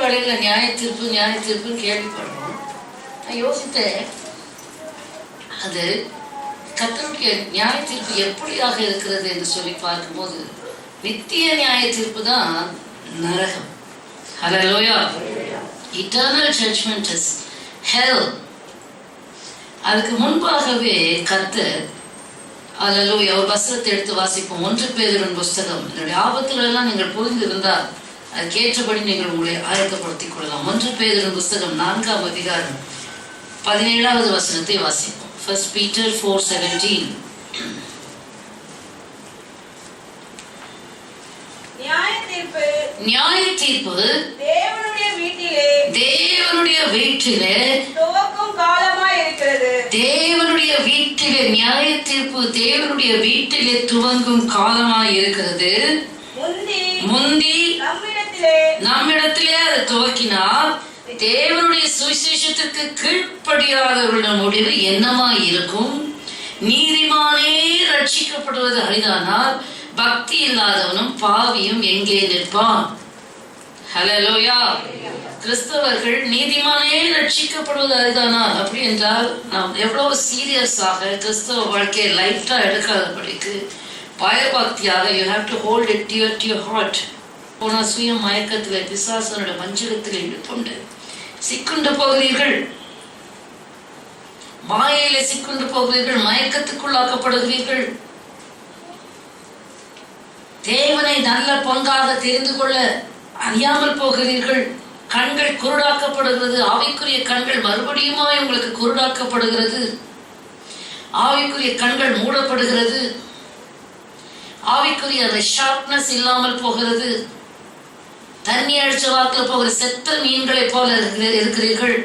வேளையில நியாய தீர்ப்புன்னு கேள்விப்படுறோம். நான் யோசித்தேன், அது கர்த்தருடைய நியாய தீர்ப்பு எப்படியாக இருக்கிறது என்று சொல்லி பார்க்கும்போது நித்திய நியாய தீர்ப்பு தான் நரகம். ஹல்லேலூயா. Eternal judgment is hell. அதுக்கு முன்பாகவே கர்த்தர், ஹல்லேலூயா, ஒரு வசனத்தை எடுத்து வாசிப்போம். 1 பேதுருவின் புஸ்தகம். என்னுடைய ஆபத்துல எல்லாம் நீங்கள் புரிந்திருந்தால் அதுக்கேற்றபடி நீங்கள் உங்களை ஆயத்தப்படுத்திக் கொள்ளலாம். 1 பேதுருவின் புஸ்தகம் 4ஆம் அதிகாரம் 17வது வசனத்தை வாசிப்போம். 1 Peter 4:17. நியாய தீர்ப்பு தேவனுடைய வீட்டிலே துவக்கும் காலமாய் இருக்கிறது. தேவனுடைய வீட்டிலே நியாய தீர்ப்பு தேவனுடைய வீட்டிலே துவங்கும் காலமாய் இருக்கிறது. முந்தி நம்மிடத்திலே அது துவக்கினால் தேவனுடைய சுவிசேஷத்திற்கு கீழ்ப்படியாதவருடைய முடிவு என்னமா இருக்கும்? நீதிமானே ரட்சிக்கப்படுவது அரிதானால் பக்தி இல்லாதவனும் பாவியும் எங்கே நிற்பான்? ஹல்லேலூயா. கிறிஸ்தவர்கள் நீதிமானே ரட்சிக்கப்படுவது அரிதானால், அப்படி என்றால் நாம் எவ்வளவு சீரியஸாக கிறிஸ்தவ வாழ்க்கையை லைட்டா எடுக்காதபடிக்கு பயபக்தியாக you have to hold it dear to your heart. போன சுய மயக்கத்திலே பிசாசனுடைய வஞ்சகத்திலே கொண்டு சிக்குண்டு போகிறீர்கள், மாயையிலே சிக்குண்டு போகிறீர்கள், மயக்கத்துக்குள்ளாக்கப்படுகிறீர்கள். தேவனை நல்ல பங்காக தெரிந்து கொள்ள அறியாமல் போகிறீர்கள். கண்கள் குருடாக்கப்படுகிறது. ஆவிக்குரிய கண்கள் மறுபடியும் உங்களுக்கு குருடாக்கப்படுகிறது. ஆவிக்குரிய கண்கள் மூடப்படுகிறது. ஆவிக்குரிய அந்த ஷார்ப்னஸ் இல்லாமல் போகிறது. தண்ணி அடிச்ச வாக்குல போகிற செத்த மீன்களை போல இருக்கிறீர்கள்.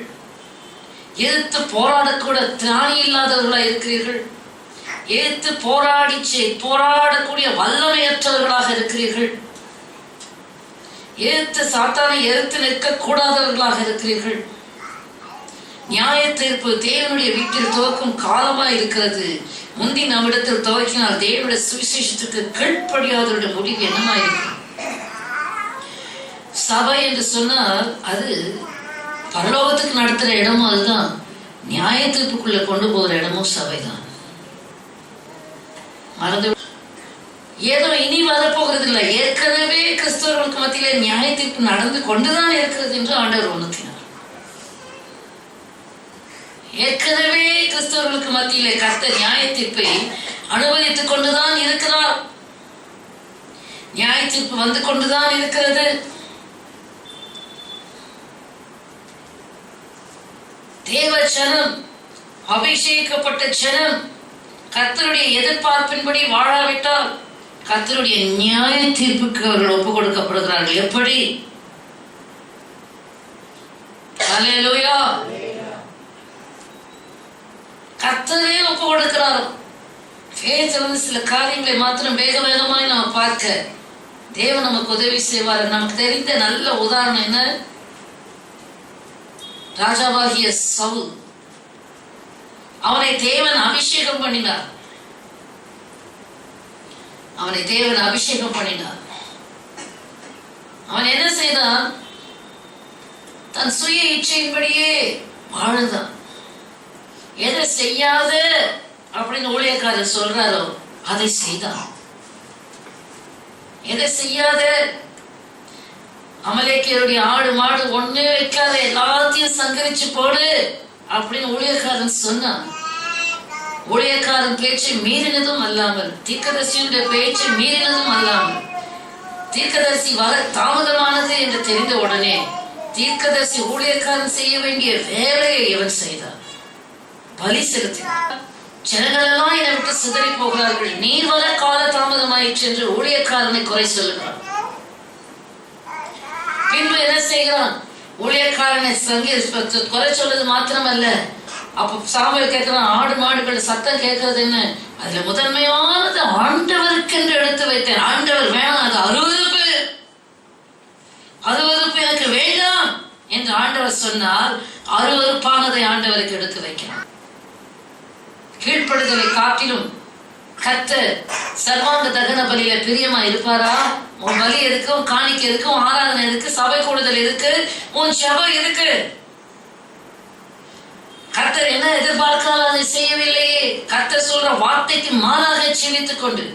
எதிர்த்து போராடக்கூட திராணி இல்லாதவர்களாக இருக்கிறீர்கள். எதிர்த்து போராடக்கூடிய வல்லமையற்றவர்களாக இருக்கிறீர்கள். எதிர்த்து சாத்தானை எதிர்த்து நிற்க கூடாதவர்களாக இருக்கிறீர்கள். நியாய தீர்ப்பு தேவனுடைய வீட்டில் துவக்கும் காலமாய் இருக்கிறது. முந்தி நம்மிடத்தில் துவக்கினால் தேவனுடைய சுவிசேஷத்துக்கு கீழ்ப்படியாதவருடைய முடிவு என்னமா இருக்கும்? சபை என்று சொன்னால் அது பரலோகத்துக்கு நடத்துற இடமும் அதுதான், நியாய தீர்ப்புக்குள்ள கொண்டு போகிற இடமும் சபைதான். மறந்து ஏதோ இனி வரப்போகிறது இல்லை, ஏற்கனவே கிறிஸ்தவர்களுக்கு மத்தியிலே நியாய தீர்ப்பு நடந்து கொண்டுதான் இருக்கிறது என்று ஆண்டவர் உணர்த்தினார். ஏற்கனவே கிறிஸ்தவர்களுக்கு மத்தியிலே கர்த்தர் நியாய தீர்ப்பை அனுமதித்துக் கொண்டுதான் இருக்கிறார். நியாய தீர்ப்பு வந்து கொண்டுதான் இருக்கிறது. தேவ ஜனம், அபிஷேகிக்கப்பட்ட ஜனம் கர்த்தருடைய எதிர்பார்ப்பின்படி வாழாவிட்டால் கர்த்தருடைய நியாய தீர்ப்புக்கு அவர்கள் ஒப்புக் கொடுக்கப்படுகிறார்கள். எப்படி? ஹல்லேலூயா. கர்த்தரே ஒப்பு கொடுக்கிறார். சில காரியங்களை மாத்திரம் வேகமாய் நம்ம பார்க்க தேவன் நமக்கு உதவி செய்வார். நமக்கு தெரிந்த நல்ல உதாரணம் என்ன? ராஜாவாகிய சவுல், அவனை தேவன் அபிஷேகம் பண்ணினார். அவன் என்ன செய்தான்? தன் சுய இச்சையின்படியே வாழ்ந்தான். எதை செய்யாத அப்படின்னு ஊழியக்காரர் சொல்றாரோ அதை செய்தான். எதை செய்யாத, அமலேக்கியருடைய ஆடு மாடு ஒண்ணே வைக்காத, எல்லாத்தையும் சங்கரிச்சு போடு அப்படின்னு ஊழியக்காரன் சொன்னான். ஊழியக்காரன் பேச்சை மீறினதும் அல்லாமல், தீர்க்கதரிசியுடைய பேச்சை மீறினதும் அல்லாமல், தீர்க்கதரிசி வர தாமதமானது என்று தெரிந்த உடனே தீர்க்கதரிசி ஊழியக்காரன் செய்ய வேண்டிய வேலையை இவன் செய்தான். பலி செலுத்தினார். ஜனங்கள் எல்லாம் என்னை விட்டு சிதறி போகிறார்கள், நீர் வர கால தாமதமாயிற்று என்று ஊழியக்காரனை குறை சொல்லுகிறான். பின்பு என்ன செய்கிறான்? ஊழியக்காரனை குறை சொல்றது மாத்திரமல்ல, அப்ப சாமுவேல் கேட்கிறான், ஆடு மாடுகள் சத்தம் கேட்கறது என்ன? அதுல முதன்மையானது ஆண்டவருக்கு என்று எடுத்து வைத்தேன். ஆண்டவர் வேணாம், அது அருவருப்பு எனக்கு வேண்டாம் என்று ஆண்டவர் சொன்னால் அருவருப்பானதை ஆண்டவருக்கு எடுத்து வைக்கிறான். கீழ்ப்படுதலை காட்டிலும் கர்த்தர் சர்வாங்க தகன பலியில பிரியமா இருப்பாரா? உன் பலி எதுக்கு, உன் காணிக்கை எதுக்கு, உன் ஆராதனை எதுக்கு, சபை கூடுதல் எதுக்கு, உன் ஜெபம் எதுக்கு? கர்த்தர் என்ன எதிர்பார்க்கிறார் அதை செய்யவில்லையே. கர்த்தர் சொல்ற வார்த்தைக்கு மாறாக ஜீவித்துக் கொண்டு,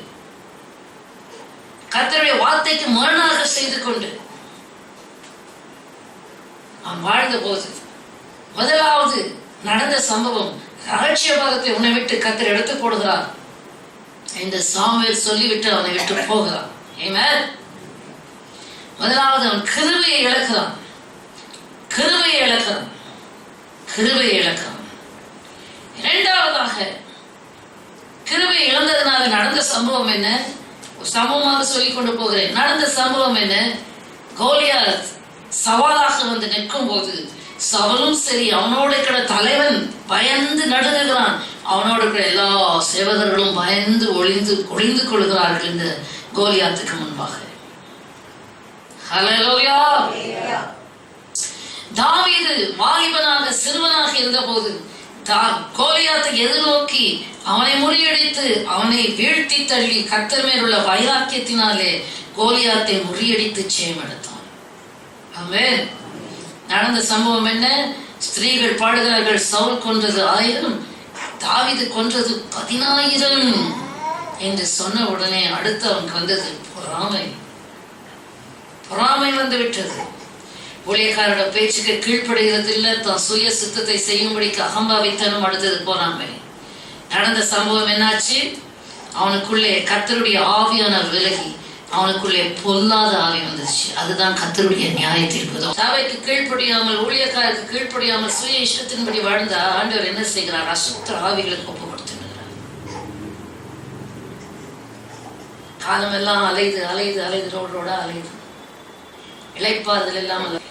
கர்த்தருடைய வார்த்தைக்கு முரணாக செய்து கொண்டு அவன் வாழ்ந்த போது முதலாவது நடந்த சம்பவம், ரகசிய பாகத்தை உன்னை விட்டு கர்த்தர் எடுத்து போடுகிறார் என்று சாமுவேல் சொல்லிவிட்டு அவனை விட்டு போகிறான். ஆமென். முதலாவது அவன் கிருபையை இழக்கிறான், கிருபையை இழக்கிறான், கிருபையை இழக்கிறான். இரண்டாவதாக கிருபை இழந்ததுனால நடந்த சம்பவம் என்ன? ஒரு சம்பவமாக சொல்லிக் கொண்டு போகிறேன். நடந்த சம்பவம் என்ன? கோலியாத் சவாலாக வந்து நிற்கும் போது சவலும் சரி, அவனோட இருக்கிற தலைவன் பயந்து நடுங்குகிறான். அவனோட இருக்கிற எல்லா சேவகர்களும் பயந்து ஒளிந்து கொள்கிறார்கள் இந்த கோலியாத்துக்கு முன்பாக. ஹல்லேலூயா. தாவீது வாலிபனாக சிறுவனாக இருந்த போது கோலியாத்தை எதிர்நோக்கி அவனை முறியடித்து அவனை வீழ்த்தி தள்ளி கர்த்தர் மேல் உள்ள வைராக்கியத்தினாலே கோலியாத்தை முறியடித்து ஜெயம் எடுத்தான். ஆமென். நடந்த சம்பவம் என்ன? ஸ்திரீகள் பாடுகிறார்கள், சவுல் கொன்றது 1000, தாவீது கொன்றது 10000 என்று சொன்ன உடனே அடுத்து அவனுக்கு வந்தது பொறாமை. பொறாமை வந்து விட்டது. ஊழியக்காரோட பேச்சுக்கு கீழ்ப்படுகிறது இல்லை, தான் சுய சித்தத்தை செய்யும்படிக்கு அகம்பாவித்தனம் அடுத்தது பொறாமை. நடந்த சம்பவம் என்னாச்சு? அவனுக்குள்ளே கர்த்தருடைய ஆவியான விலகி அவனுக்குள்ளே பொல்லாத ஆவி வந்துச்சு. அதுதான் கர்த்தருடைய நியாய தீர்ப்பு. சபைக்கு கீழ்ப்படியாமல், ஊழியக்காருக்கு கீழ்ப்படியாமல் சுய இஷ்டத்தின்படி வாழ்ந்தா ஆண்டவர் என்ன செய்கிறார்? அசுத்த ஆவிகளுக்கு ஒப்பு கொடுத்துகிறார். காலமெல்லாம் அலைது அலைது அலைது ரோடா அலைது, இளைப்பாறுதல் இல்லாமல்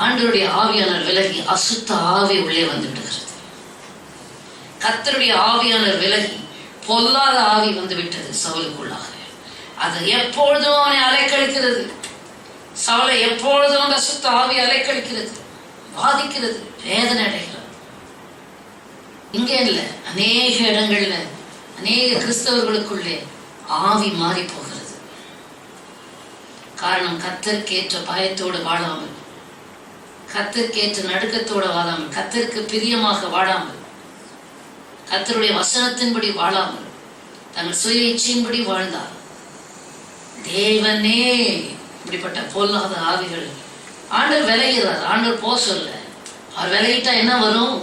ஆண்டவருடைய ஆவியானவர் விலகி அசுத்த ஆவி உள்ளே வந்து விடுகிறது. கர்த்தருடைய ஆவியானவர் விலகி பொல்லாத ஆவி வந்து விட்டது சவுலுக்குள்ளாக. அது எப்பொழுதும் அவனை அலைக்கழிக்கிறது. சவுலை எப்பொழுதும் அந்த அசுத்த ஆவி அலைக்கழிக்கிறது, பாதிக்கிறது, வேதனை அடைகிறது. இங்கே இல்லை, அநேக இடங்கள்ல அநேக கிறிஸ்தவர்களுக்குள்ளே ஆவி மாறி போகிறது. காரணம், கர்த்தருக்கேற்ற பயத்தோடு வாழாமல், கர்த்தருக்கேற்ற நடுக்கத்தோடு வாழாமல், கர்த்தருக்கு பிரியமாக வாழாமல், கர்த்தருடைய வசனத்தின்படி வாழாமல், தங்கள் சுய இச்சையின்படி வாழ்ந்தார். தேவனே இப்படிப்பட்ட பொல்லாத ஆவிகள் ஆண்டவர் விலகிறார். ஆண்டவர் போக சொல்ல, அவர் விலகிட்டா என்ன வரும்?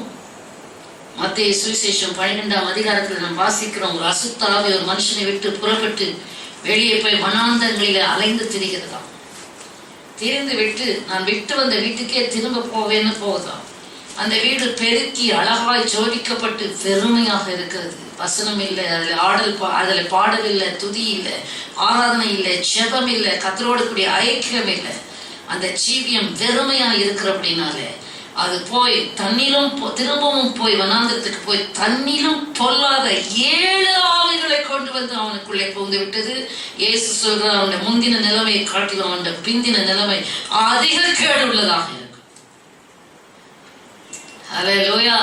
மத்தேயு சுவிசேஷம் 12ஆம் அதிகாரத்தில் நாம் வாசிக்கிறோம். ஒரு அசுத்த ஆவி ஒரு மனுஷனை விட்டு புறப்பட்டு வெளியே போய் வனாந்தரங்களிலே அலைந்து திரிகிறதாம். திரிந்து விட்டு நான் விட்டு வந்த வீட்டுக்கே திரும்ப போவேன்னு போகுதாம். அந்த வீடு பெருக்கி அழகாய் ஜோடிக்கப்பட்டு பெருமையாக இருக்கிறது. வசனம் இல்லை, அதுல பாடல் இல்லை, துதி இல்லை, ஆராதனை இல்லை, ஜெபம் இல்லை, கர்த்தரோடு கூடிய ஐக்கியம் இல்லை. அந்த ஜீவியம் வெறுமையா இருக்கிற அப்படின்னாலே அது போய் தண்ணிலும் திரும்பவும் போய் வனாந்தரத்துக்கு போய் தண்ணிலும் பொல்லாத 7 ஆவிகளை கொண்டு வந்து அவனுக்குள்ளே புகுந்து விட்டது. இயேசு சொல்ற அவனுடைய முந்தின நிலைமையை காட்டிலும் அவனுடைய பிந்தின நிலைமை அதிக கேடு உள்ளதாக இருக்கும். ஹல்லேலூயா.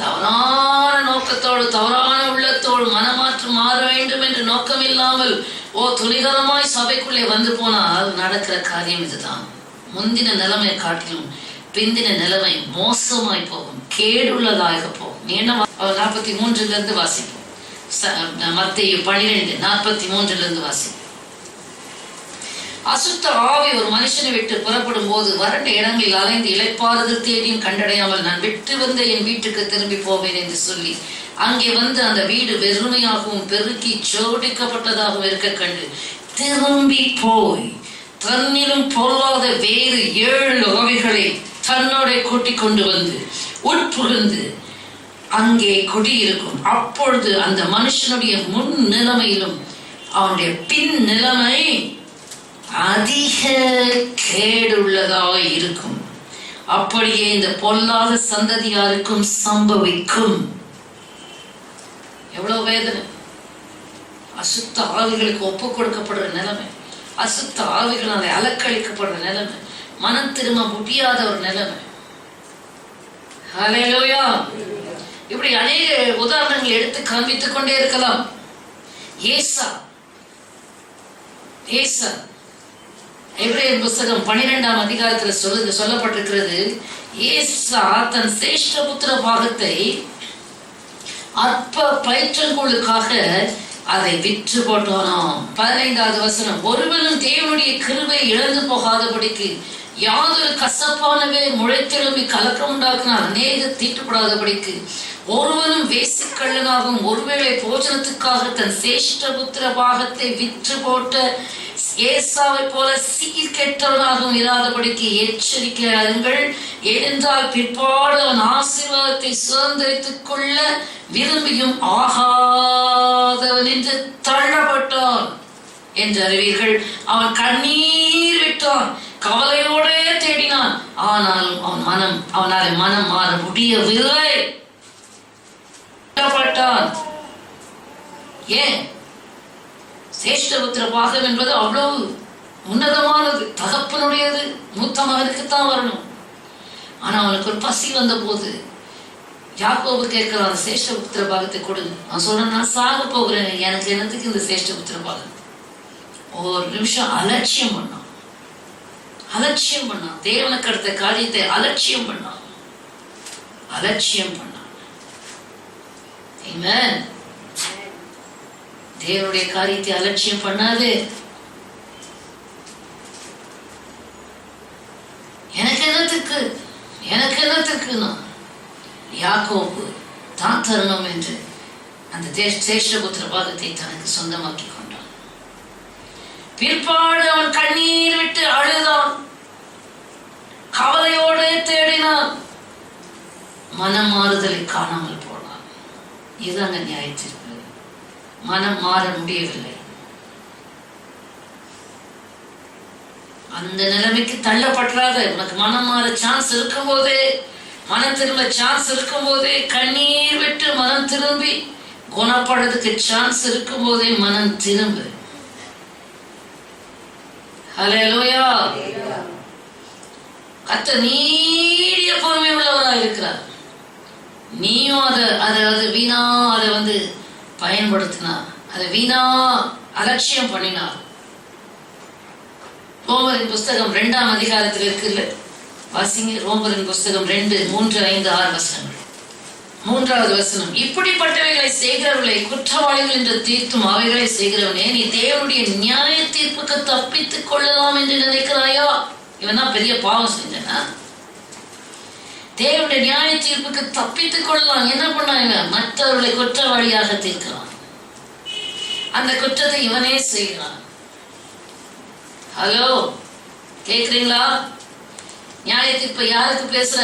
தவறான நோக்கத்தோடு தவறான உள்ளத்தோடு மனமாற்றம் மாற வேண்டும் என்று நோக்கம் இல்லாமல் துணிகரமாய் சபைக்குள்ளே வந்து போனால் நடக்கிற காரியம் இதுதான். முந்தின நிலைமையை காட்டிலும் பிந்தின நிலைமை மோசமாய் போகும், கேடுள்ளதாக போகும். நீ என்ன 43 வாசிப்போம். மத்தேயு 12:43 வாசிப்போம். அசுத்த ஆவி ஒரு மனுஷனை விட்டு புறப்படும் போது வறண்ட இடங்களில் அலைந்து இளைப்பாறுதல் தேடியும் கண்டடையாமல் நான் விட்டு வந்த என் வீட்டுக்கு திரும்பி போவேன் என்று சொல்லி அங்கே வந்து அந்த வீடு வெறுமையாகவும் பெருக்கி ஜோடிக்கப்பட்டதாகவும் இருக்க கண்டு திரும்பி போய் தன்னிலும் பொல்லாத வேறு 7 ஆவிகளை தன்னோட கூட்டிக் கொண்டு வந்து உட்புகுந்து அங்கே குடியிருக்கும். அப்பொழுது அந்த மனுஷனுடைய முன் நிலைமையிலும் அவனுடைய பின் நிலைமை அதிக கேடுள்ளதாய் இருக்கும். அப்படியே இந்த பொல்லாத சந்ததியாருக்கும் சம்பவிக்கும். எவ்வளவு வேதனை! அசுத்த ஆவிகளுக்கு ஒப்பு கொடுக்கப்படுற நிலைமை, அசுத்த ஆவிகளால் அலக்களிக்கப்படுற நிலைமை, மனம் திரும்ப முடியாத ஒரு நிலைமை. ஹல்லேலூயா. இப்படி அநேக உதாரணங்கள் எடுத்து காண்பித்துக் கொண்டே இருக்கலாம். ஏசா எபிரேயர் புஸ்தகம் 12ஆம் அதிகாரத்தில் சொல்லப்பட்டிருக்கிறது, ஏசா தன் சேஷ்ட புத்திர பாகத்தை அற்ப பயிற்றங்களுக்காக அதை விற்று போட்டானாம். 15வது வசனம், ஒருவனும் தேவனுடைய கிருபை இழந்து போகாதபடிக்கு யாதொரு கசப்பானவே முளைத்தெழும்பி கலக்கம் உண்டாக்கினால் அநேக தீட்டுப்படாதபடிக்கு ஒருவனும் வேசிக்கள்ளனாகவும் ஒருவேளை போஜனத்துக்காக தன் சேஷ்ட புத்திர பாகத்தை விற்று போட்ட ஏசாவை போல சீர்கெட்டவனாகவும் இராதபடிக்கு எச்சரிக்கையாருங்கள். ஏனென்றால் பிற்பாடு அவன் ஆசீர்வாதத்தை சுதந்திரித்துக் கொள்ள விரும்பியும் ஆகாதவன் என்று தள்ளப்பட்டான் என்று அறிவீர்கள். அவன் கண்ணீர் விட்டான், கவலையோடே தேடினான், ஆனாலும் அவனால் மனம் மாற முடியவில்லை. ஏன்? சேஷ்டபுத்திர பாகம் என்பது அவ்வளவு உன்னதமானது, தகப்பனுடையது, மூத்த மகனுக்குத்தான் வரணும். ஆனா அவனுக்கு ஒரு பசி வந்த போது யாக்கோபு கேட்கிறான், சேஷ்டபுத்திர பாகத்தை கொடு. அவன் சொல்றான், நான் சாக போகிறேன், எனக்கு என்னத்துக்கு இந்த சேஷ்டபுத்திர பாகம்? ஒரு நிமிஷம் அலட்சியம் பண்ணான். தேவனுக்கு அடுத்த காரியத்தை அலட்சியம் பண்ணான். தேவனுடைய காரியத்தை அலட்சியம் பண்ணாது. எனக்கு என்னத்துக்கு யாக்கோபு தான் தருணம் என்று அந்த சேஷ்டபுத்திர பாகத்தை தனக்கு சொந்தமாக்கி கொண்டான். பிற்பாடு அவன் கண்ணீர் விட்டு அழுதான், கவலையோடு தேடினான், மனம் மாறுதலை காணாமல் போனான். இதுதாங்க நியாயத்திற்கு. மனம் மாற முடியவில்லை. அந்த நிலைமைக்கு தள்ளப்படாத. உனக்கு மனம் மாற சான்ஸ் இருக்கும் போதே, மனம் திரும்ப சான்ஸ் இருக்கும் போதே, கண்ணீர் விட்டு மனம் திரும்பி குணப்படுறதுக்கு சான்ஸ் இருக்கும் போதே மனம் திரும்பு. ஹல்லேலூயா. கர்த்தர் நீடிய பொறுமை உள்ளவராக இருக்கிறார். நீயும் அதை வீணா அதை பயன்படுத்தினா, அதை வீணா அலட்சியம் பண்ணினா. ரோமரின் புஸ்தகம் 2ஆம் அதிகாரத்தில் இருக்குல்ல, வாசிங்க. ரோமரின் புஸ்தகம் 2, 3, 5, 6 வசனங்கள். 3வது வசனம், இப்படிப்பட்டவைகளை செய்கிறவர்களை குற்றவாளிகள் என்று தீர்த்தும் அவைகளை செய்கிறவனே, நீ தேவனுடைய நியாய தீர்ப்புக்கு தப்பித்துக் கொள்ளலாம் என்று நினைக்கிறாயா? இவன் தான் பெரிய பாவம் செஞ்சனா? தேவனுடைய நியாய தீர்ப்புக்கு தப்பித்துக் கொள்ளலாம். என்ன பண்ணாங்க? மற்றவர்களை குற்றவாளியாக தீர்க்கிறான். அந்த குற்றத்தை இவனே செய்கிறான். ஹலோ, கேக்குறீங்களா? நியாய தீர்ப்பு யாருக்கு பேசுற?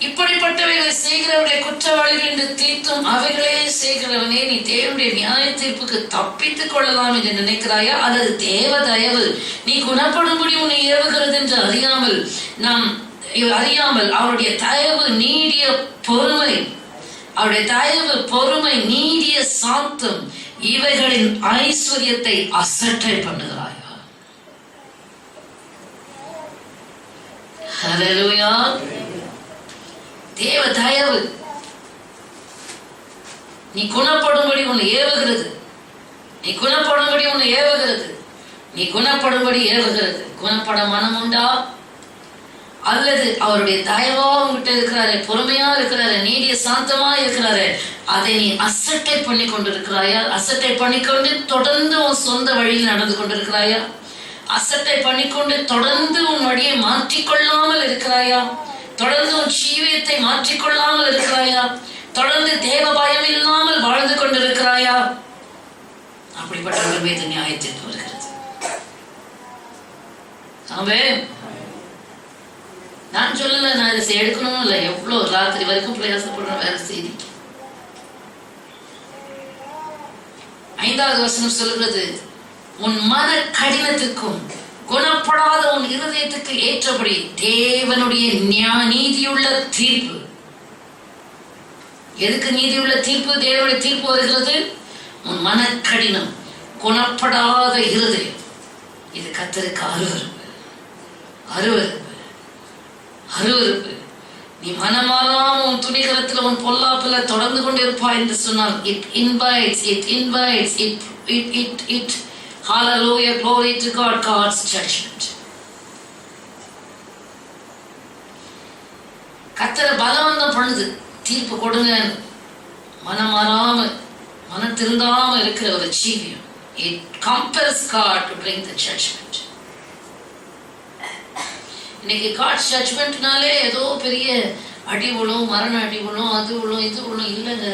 இப்படிப்பட்டவைகளை செய்கிறவர்களை குற்றவாளிகள் என்று தீர்த்தும் அவைகளே செய்கிறவனே, நீ தேவனுடைய நியாய தீர்ப்புக்கு தப்பித்துக் கொள்ளலாம் என்று நினைக்கிறாயா? அல்லது தேவ தயவு நீ குணப்படும்படி உன்னை ஏவுகிறது என்று அறியாமல் அவருடைய தயவு நீடிய பொறுமை, அவருடைய தயவு பொறுமை நீடிய சாந்தம் இவைகளின் ஐஸ்வர்யத்தை அசட்டை பண்ணுகிறாயா? ஹல்லேலூயா. தேவ தயவு நீ குணப்படும்படி உன்னை ஏவுகிறது. குணப்பட மனம் உண்டா? அல்லது அவருடைய தயவா உங்ககிட்ட இருக்கிறாரு, பொறுமையா இருக்கிறாரு, நீடிய சாந்தமா இருக்கிறாரு, அதை நீ அசட்டை பண்ணி கொண்டிருக்கிறாயா? அசட்டை பண்ணிக்கொண்டு தொடர்ந்து உன் சொந்த வழியில் நடந்து கொண்டிருக்கிறாயா? அசட்டை பண்ணிக்கொண்டு தொடர்ந்து உன் வழியை மாற்றிக்கொள்ளாமல் இருக்கிறாயா? தொடர்ந்து உன் ஜீவியத்தை மாற்றிக்கொள்ளாமல் இருக்கிறாயா? தொடர்ந்து தேவ பயம் இல்லாமல் வாழ்ந்து கொண்டிருக்கிறாயா? அப்படிப்பட்டவர்கள் மீது நியாயத்திற்கு வருகிறது. ஆமென். நான் சொல்லல, நான் இதை எடுக்கணும் இல்லை. எவ்வளவு ராத்திரி வரைக்கும் பிரயாசப்படுற வேற செய்தி. 5வது வசனம் சொல்கிறது, உன் மன கடினத்துக்கும் குணப்படாத உன் இருதயத்துக்கு ஏற்றபடி தேவனுடைய நீதியுள்ள தீர்ப்பு. எதுக்கு நீதியுள்ள தீர்ப்பு? தேவனுடைய தீர்ப்பு வருகிறது. உன் மன கடினம், குணப்படாத இருதயம், இது கர்த்தருக்கு அருவருப்பு. நீ மனமாறாம உன் துணிகரத்தில் உன் பொல்லாப்புல தொடர்ந்து கொண்டிருப்பாய் என்று சொன்னால், it Hallelujah, glory to God, God's judgment. கர்த்தர் பலவந்தம் பண்ணுது, தீர்ப்பு கொடுங்க. மனம் மாறாம மனம் திருந்தாம இருக்கிற ஒரு ஜீவியம். It compels God to bring the judgment. இன்னைக்கு God's judgmentனாலே ஏதோ பெரிய அடி விழும், மரண அடி விழும், அது விழும், இது விழும் இல்லைங்க.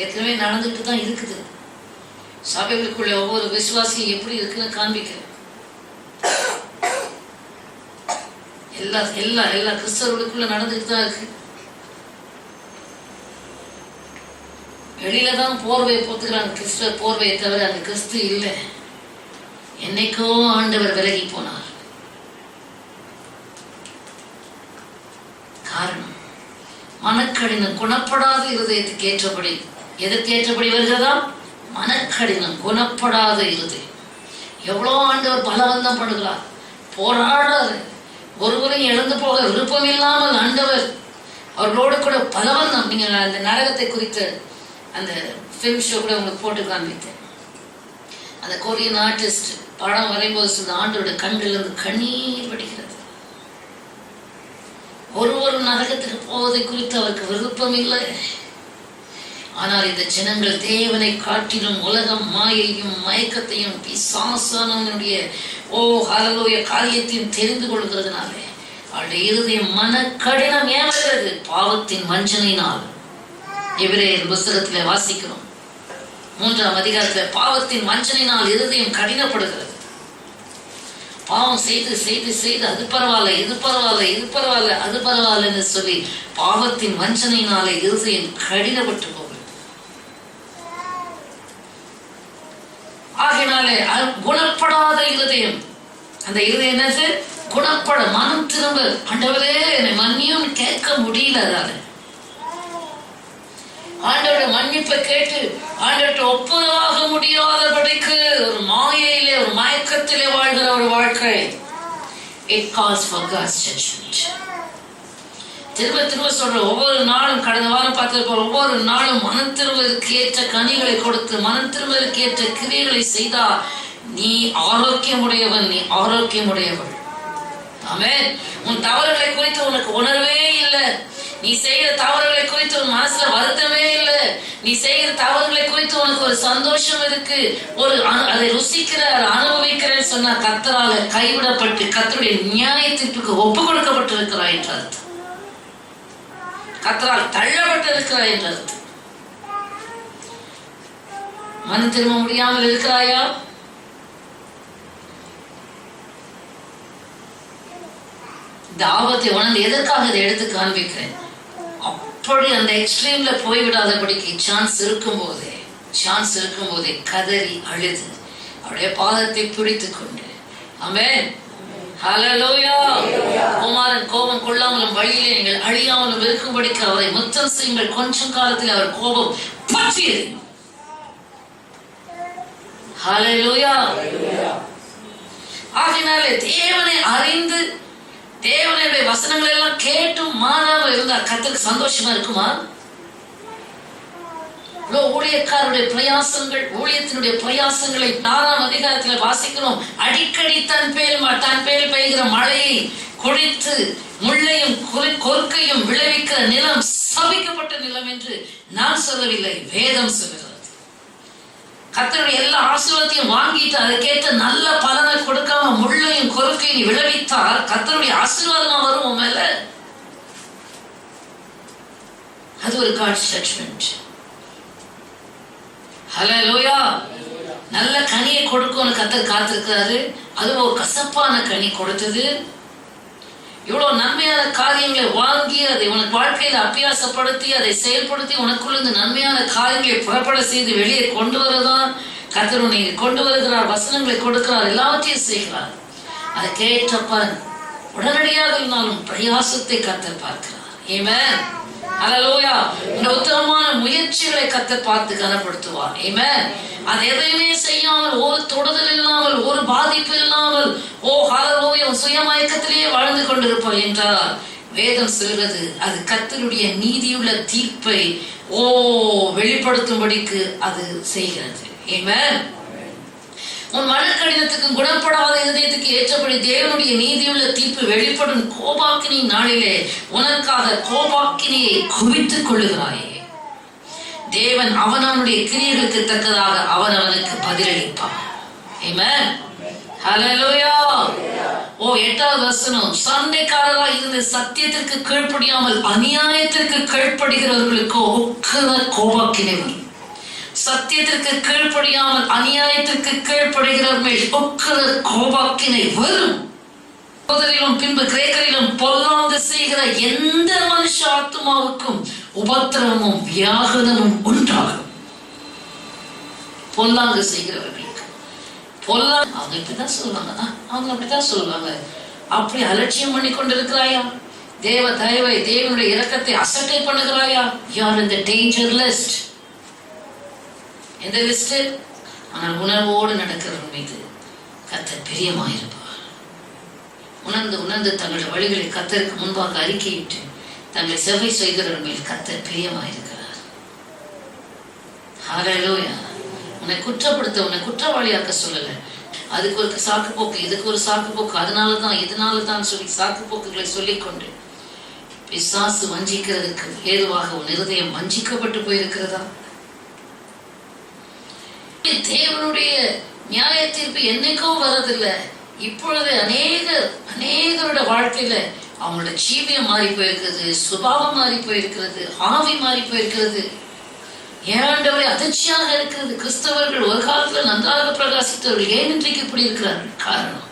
ஏற்கனவே நடந்துட்டு தான் இருக்குது. சபைகளுக்குள்ள ஒவ்வொரு விசுவாசியும் எப்படி இருக்குன்னு காண்பிக்கிறேன். எல்லா கிறிஸ்தவர்களுக்குள்ள நடந்துட்டு தான் இருக்கு. வெளியில தான் போர்வையை போத்துக்கிறாங்க, கிறிஸ்துவ போர்வையை தவிர அந்த கிறிஸ்து இல்லை. என்னைக்கோ ஆண்டவர் விலகி போனார். காரணம் மனக்கடினம் குணப்படாத இருதயத்துக்கு ஏற்றபடி. எதற்கு ஏற்றபடி வருகிறதா? மனக்கடினம் குணப்படாத இருதயம். எவ்வளோ ஆண்டவர் பலவந்தம் பண்ணுகிறார், போராடாரு. ஒருவரையும் இழந்து போக விருப்பம் இல்லாமல் ஆண்டவர் அவர்களோடு கூட பலவந்தம். நீங்க அந்த நரகத்தை குறித்த அந்த ஃபிலிம் ஷோ கூட உங்களுக்கு போட்டு காண்பித்தேன். அந்த கொரியன் ஆர்டிஸ்ட் படம் வரையும்போது சொல்ல ஆண்டோட கண்களிலிருந்து கண்ணீர் வடிகிறது. ஒரு நரகத்துக்கு போவதை குறித்து அவருக்கு விருப்பம் இல்லை. ஆனால் இந்த ஜனங்கள் தேவனை காட்டிலும் உலகம் மாயையும் மயக்கத்தையும் பிசாசானவனுடைய ஹல்லேலூயா காரியத்தையும் தெரிந்து கொள்கிறதுனாலே அவருடைய இருதயம் மனக்கடினம் ஏறுகிறது. பாவத்தின் வஞ்சனையினால். எபிரேயர் புத்தகத்திலே வாசிக்கிறோம் 3ஆம் அதிகாரத்தில் பாவத்தின் வஞ்சனையினால் இருதயம் கடினப்படுகிறது. பாவம் செய்து செய்து செய்து அது பரவாயில்ல, இது பரவாயில்ல, இது பரவாயில்ல, அது பரவாயில்லன்னு சொல்லி பாவத்தின் வஞ்சனையினாலே இருதயம் கடினப்பட்டு போகிறது. ஆகினாலே குணப்படாத இருதயம். அந்த இருதயம் என்னது? குணப்பட மனம் திரும்ப. ஆண்டவரே என்னை மன்னியும் கேட்க முடியல. அதாவது ஆண்டவருடைய மன்னிப்பை கேட்டு ஆண்டவர்கிட்ட ஒப்புரவாக முடியாதபடிக்கு ஒரு மாயையிலே ஒரு மயக்கத்திலே வாழ்கிற ஒரு வாழ்க்கை. It calls for God's judgment. திரும்ப சொல்ற ஒவ்வொரு நாளும், கடந்த வாரம் பார்த்திருப்போம், ஒவ்வொரு நாளும் மனம் திரும்புவதற்கு ஏற்ற கனிகளை கொடுத்து மனம் திரும்புவதற்கு ஏற்ற கிரியைகளை செய்தா நீ ஆரோக்கியமுடையவன், நீ ஆரோக்கியமுடையவள். ஆமென். உன் தவறுகளை குறித்து உனக்கு உணர்வே இல்லை. நீ செய்கிற தவறுகளை குறித்து உன் மனசுல வருத்தமே இல்லை. நீ செய்கிற தவறுகளை குறித்து உனக்கு ஒரு சந்தோஷம் இருக்கு, ஒரு அதை ருசிக்கிற அனுபவிக்கிறேன்னு சொன்னா கர்த்தரால கைவிடப்பட்டு கர்த்தருடைய நியாய தீர்ப்புக்கு ஒப்பு கொடுக்கப்பட்டு இருக்கிறாய் என்ற அர்த்தம். கர்த்தரால் தள்ளப்பட்டு இருக்கிறாய் என்ற அர்த்தம். மனம் திரும்ப முடியாமல் இருக்கிறாயா? இந்த ஆபத்தை உணர்ந்து எதற்காக இதை எடுத்து காண்பிக்கிறேன்? அப்படி அந்த எக்ஸ்ட்ரீம்ல போய்விடாதபடிக்கு சான்ஸ் இருக்கும் போதே கதறி அழுது அவருடைய பாதத்தை பிடித்துக் கொண்டு ஆமென் ஹல்லேலூயா. குமாரன் கோபம் கொள்ளாமலும் வழியிலே நீங்கள் அழியாமலும் இருக்கும்படிக்கு அவரை முத்தம் செய்யுங்கள். கொஞ்சம் காலத்தில் அவர் கோபம் பற்றி எறியும். ஹல்லேலூயா. ஆகினாலே தேவனை அறிந்து தேவனுடைய வசனங்கள் எல்லாம் கேட்டும் மாறாம இருந்தா கர்த்தருக்கு சந்தோஷமா இருக்குமா? ஊழியக்காரருடைய பிரயாசங்கள், ஊழியத்தினுடைய பிரயாசங்களை 4ஆம் அதிகாரத்துல வாசிக்கிறோம். அடிக்கடி தன் பேரில் பெய்கிற மழையை குடித்து முள்ளையும் கொறுக்கையும் விளைவிக்கிற நிலம் சபிக்கப்பட்ட நிலம் என்று நான் சொல்லவில்லை, வேதம் சொல்லுகிறது. கர்த்தருடைய எல்லா ஆசீர்வாதத்தையும் வாங்கிட்டு அதுக்கேற்ற நல்ல பலனை கொடுக்காம முள்ளையும் கொறுக்கையும் விளைவித்தால் கர்த்தருடைய ஆசீர்வாதமா வரும் உன் மேல. அது ஒரு God's judgment. ஹல்லேலூயா. நல்ல கனியை கொடுக்கணும் கர்த்தர் காத்திருக்கிறாரு. அது ஒரு கசப்பான கனி கொடுத்தது. இவ்வளவு நன்மையான காரியங்களை வாங்கி அதை உனக்கு வாழ்க்கையில அபியாசப்படுத்தி அதை செயல்படுத்தி உனக்குள்ள இந்த நன்மையான காரியங்களை புறப்பட செய்து வெளியே கொண்டு வரதான் கர்த்தர் உன்னை கொண்டு வருகிறார். வசனங்களை கொடுக்கிறார், எல்லாவற்றையும் செய்கிறார். அதை கேட்டப்ப உடனடியாக இருந்தாலும் பிரயாசத்தை கர்த்தர் பார்க்கிறார். ஆமென் ஹல்லேலூயா. இந்த உத்தமமான முயற்சிகளை கர்த்தர் பார்த்து கனப்படுத்துவார். ஆமென். அது எதையுமே செய்யாமல், ஒரு தொடுதல் இல்லாமல், ஒரு பாதிப்பு இல்லாமல் ஹல்லேலூயா சுயமயக்கத்திலேயே வாழ்ந்து கொண்டிருப்பார் என்றால் வேதம் சொல்கிறது அது கர்த்தருடைய நீதியுள்ள தீர்ப்பை வெளிப்படுத்தும்படிக்கு அது செய்கிறது. ஆமென். உன் மனக்கடினத்துக்கும் குணப்படாத இதயத்துக்கு ஏற்றபடி தேவனுடைய நீதியுள்ள தீர்ப்பு வெளிப்படும் கோபாக்கினி நாளிலே உனக்காக கோபாக்கினியை குவித்துக் கொள்ளுகிறாயே. தேவன் அவனவனுடைய கிரியைகளுக்கு தக்கதாக அவனுக்கு பதிலளிப்பான். ஆமென். ஹல்லேலூயா. 8வது வசனம், சண்டைக்காரராக இருந்து சத்தியத்திற்கு கீழ்ப்படியாமல் அநியாயத்திற்கு கீழ்ப்படுகிறவர்களுக்கு ஒக்கிர கோபாக்கினை வரும். சத்தியத்திற்கு கீழ்ப்படியாமல் அநியாயத்திற்கு கீழ்ப்படுகிறவர் மேல் ஒக்கிர கோபாக்கினை வரும். பின்பு கிரேக்கரிலும் பொல்லாங்கு செய்கிற எந்த மனுஷ ஆத்மாவுக்கும் உபத்திரமும் வியாகுலமும் உண்டாகும். பொல்லாங்கு செய்கிறவர்களுக்கு அவங்க இப்படிதான் சொல்லுவாங்க, அவங்க அப்படித்தான் சொல்லுவாங்க. அப்படி அலட்சியம் பண்ணி கொண்டிருக்கிறாயா? தேவ தயவை, தேவனுடைய இரக்கத்தை அசட்டை பண்ணுகிறாயா? யார் இந்த டேஞ்சர் லிஸ்ட்? எந்த லிஸ்ட்? ஆனால் உணர்வோடு நடக்கிறவர்கள் மீது கர்த்தர் பிரியமாயிருப்பார். உணர்ந்து தங்களுடைய வழிகளை கர்த்தருக்கு முன்பாக அறிக்கையிட்டு தங்களை செவ்வை செய்கிறவர்கள் மேல் கர்த்தர் பிரியமாயிருக்கிறார். ஹல்லேலூயா. உன்னை குற்றப்படுத்த, உன்னை குற்றவாளியாக்க சொல்லல. அதுக்கு ஒரு சாக்கு போக்கு, இதுக்கு ஒரு சாக்கு போக்கு, இதனாலதான் சொல்லி சாக்கு போக்குகளை சொல்லிக்கொண்டு பிசாசு வஞ்சிக்கிறதுக்கு ஏதுவாக உன் இருதயம் வஞ்சிக்கப்பட்டு போயிருக்கிறதா? தேவனுடைய நியாய தீர்ப்பு என்னைக்கும் வரதில்லை. இப்பொழுது அநேகரோட வாழ்க்கையில அவங்களோட ஜீவியம் மாறி போயிருக்கிறது, சுபாவம் மாறி போயிருக்கிறது, ஆவி மாறி போயிருக்கிறது. ஏண்டவரை அதிர்ச்சியாக இருக்கிறது. கிறிஸ்தவர்கள் ஒரு காலத்துல நன்றாக பிரகாசித்தவர்கள் ஏன் இன்றைக்கு இப்படி இருக்கிறார்கள்? காரணம்,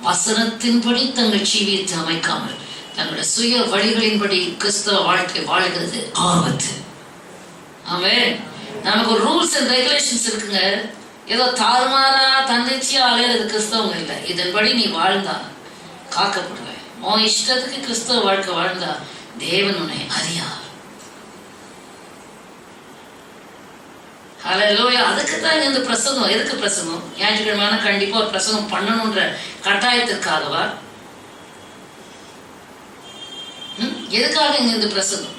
வசனத்தின்படி தங்கள் ஜீவியத்தை அமைக்காமல் தங்களுடைய சுய வழிகளின்படி கிறிஸ்தவ வாழ்க்கை வாழ்கிறது ஆபத்து. ஆமென். நமக்கு ஒரு ரூல்ஸ் அண்ட் ரெகுலேஷன்ஸ் இருக்குங்க. ஏதோ தாறுமாறா தன்னிச்சையா அலையிறது கிறிஸ்தவங்க இல்லை. இதன்படி நீ வாழ்ந்தா காக்கப்படுவேன். உன் இஷ்டத்துக்கு கிறிஸ்தவ வாழ்க்கை வாழ்ந்தா தேவன் உன்னை அறியார். ஹல்லேலூயா. அதுக்குதான் இந்த பிரசங்கம். எதுக்கு பிரசங்கம்? ஞாயிற்றுக்கிழமை கண்டிப்பா ஒரு பிரசங்கம் பண்ணணும்ன்ற கட்டாயத்திற்காகவா? எதுக்காக இந்த பிரசங்கம்?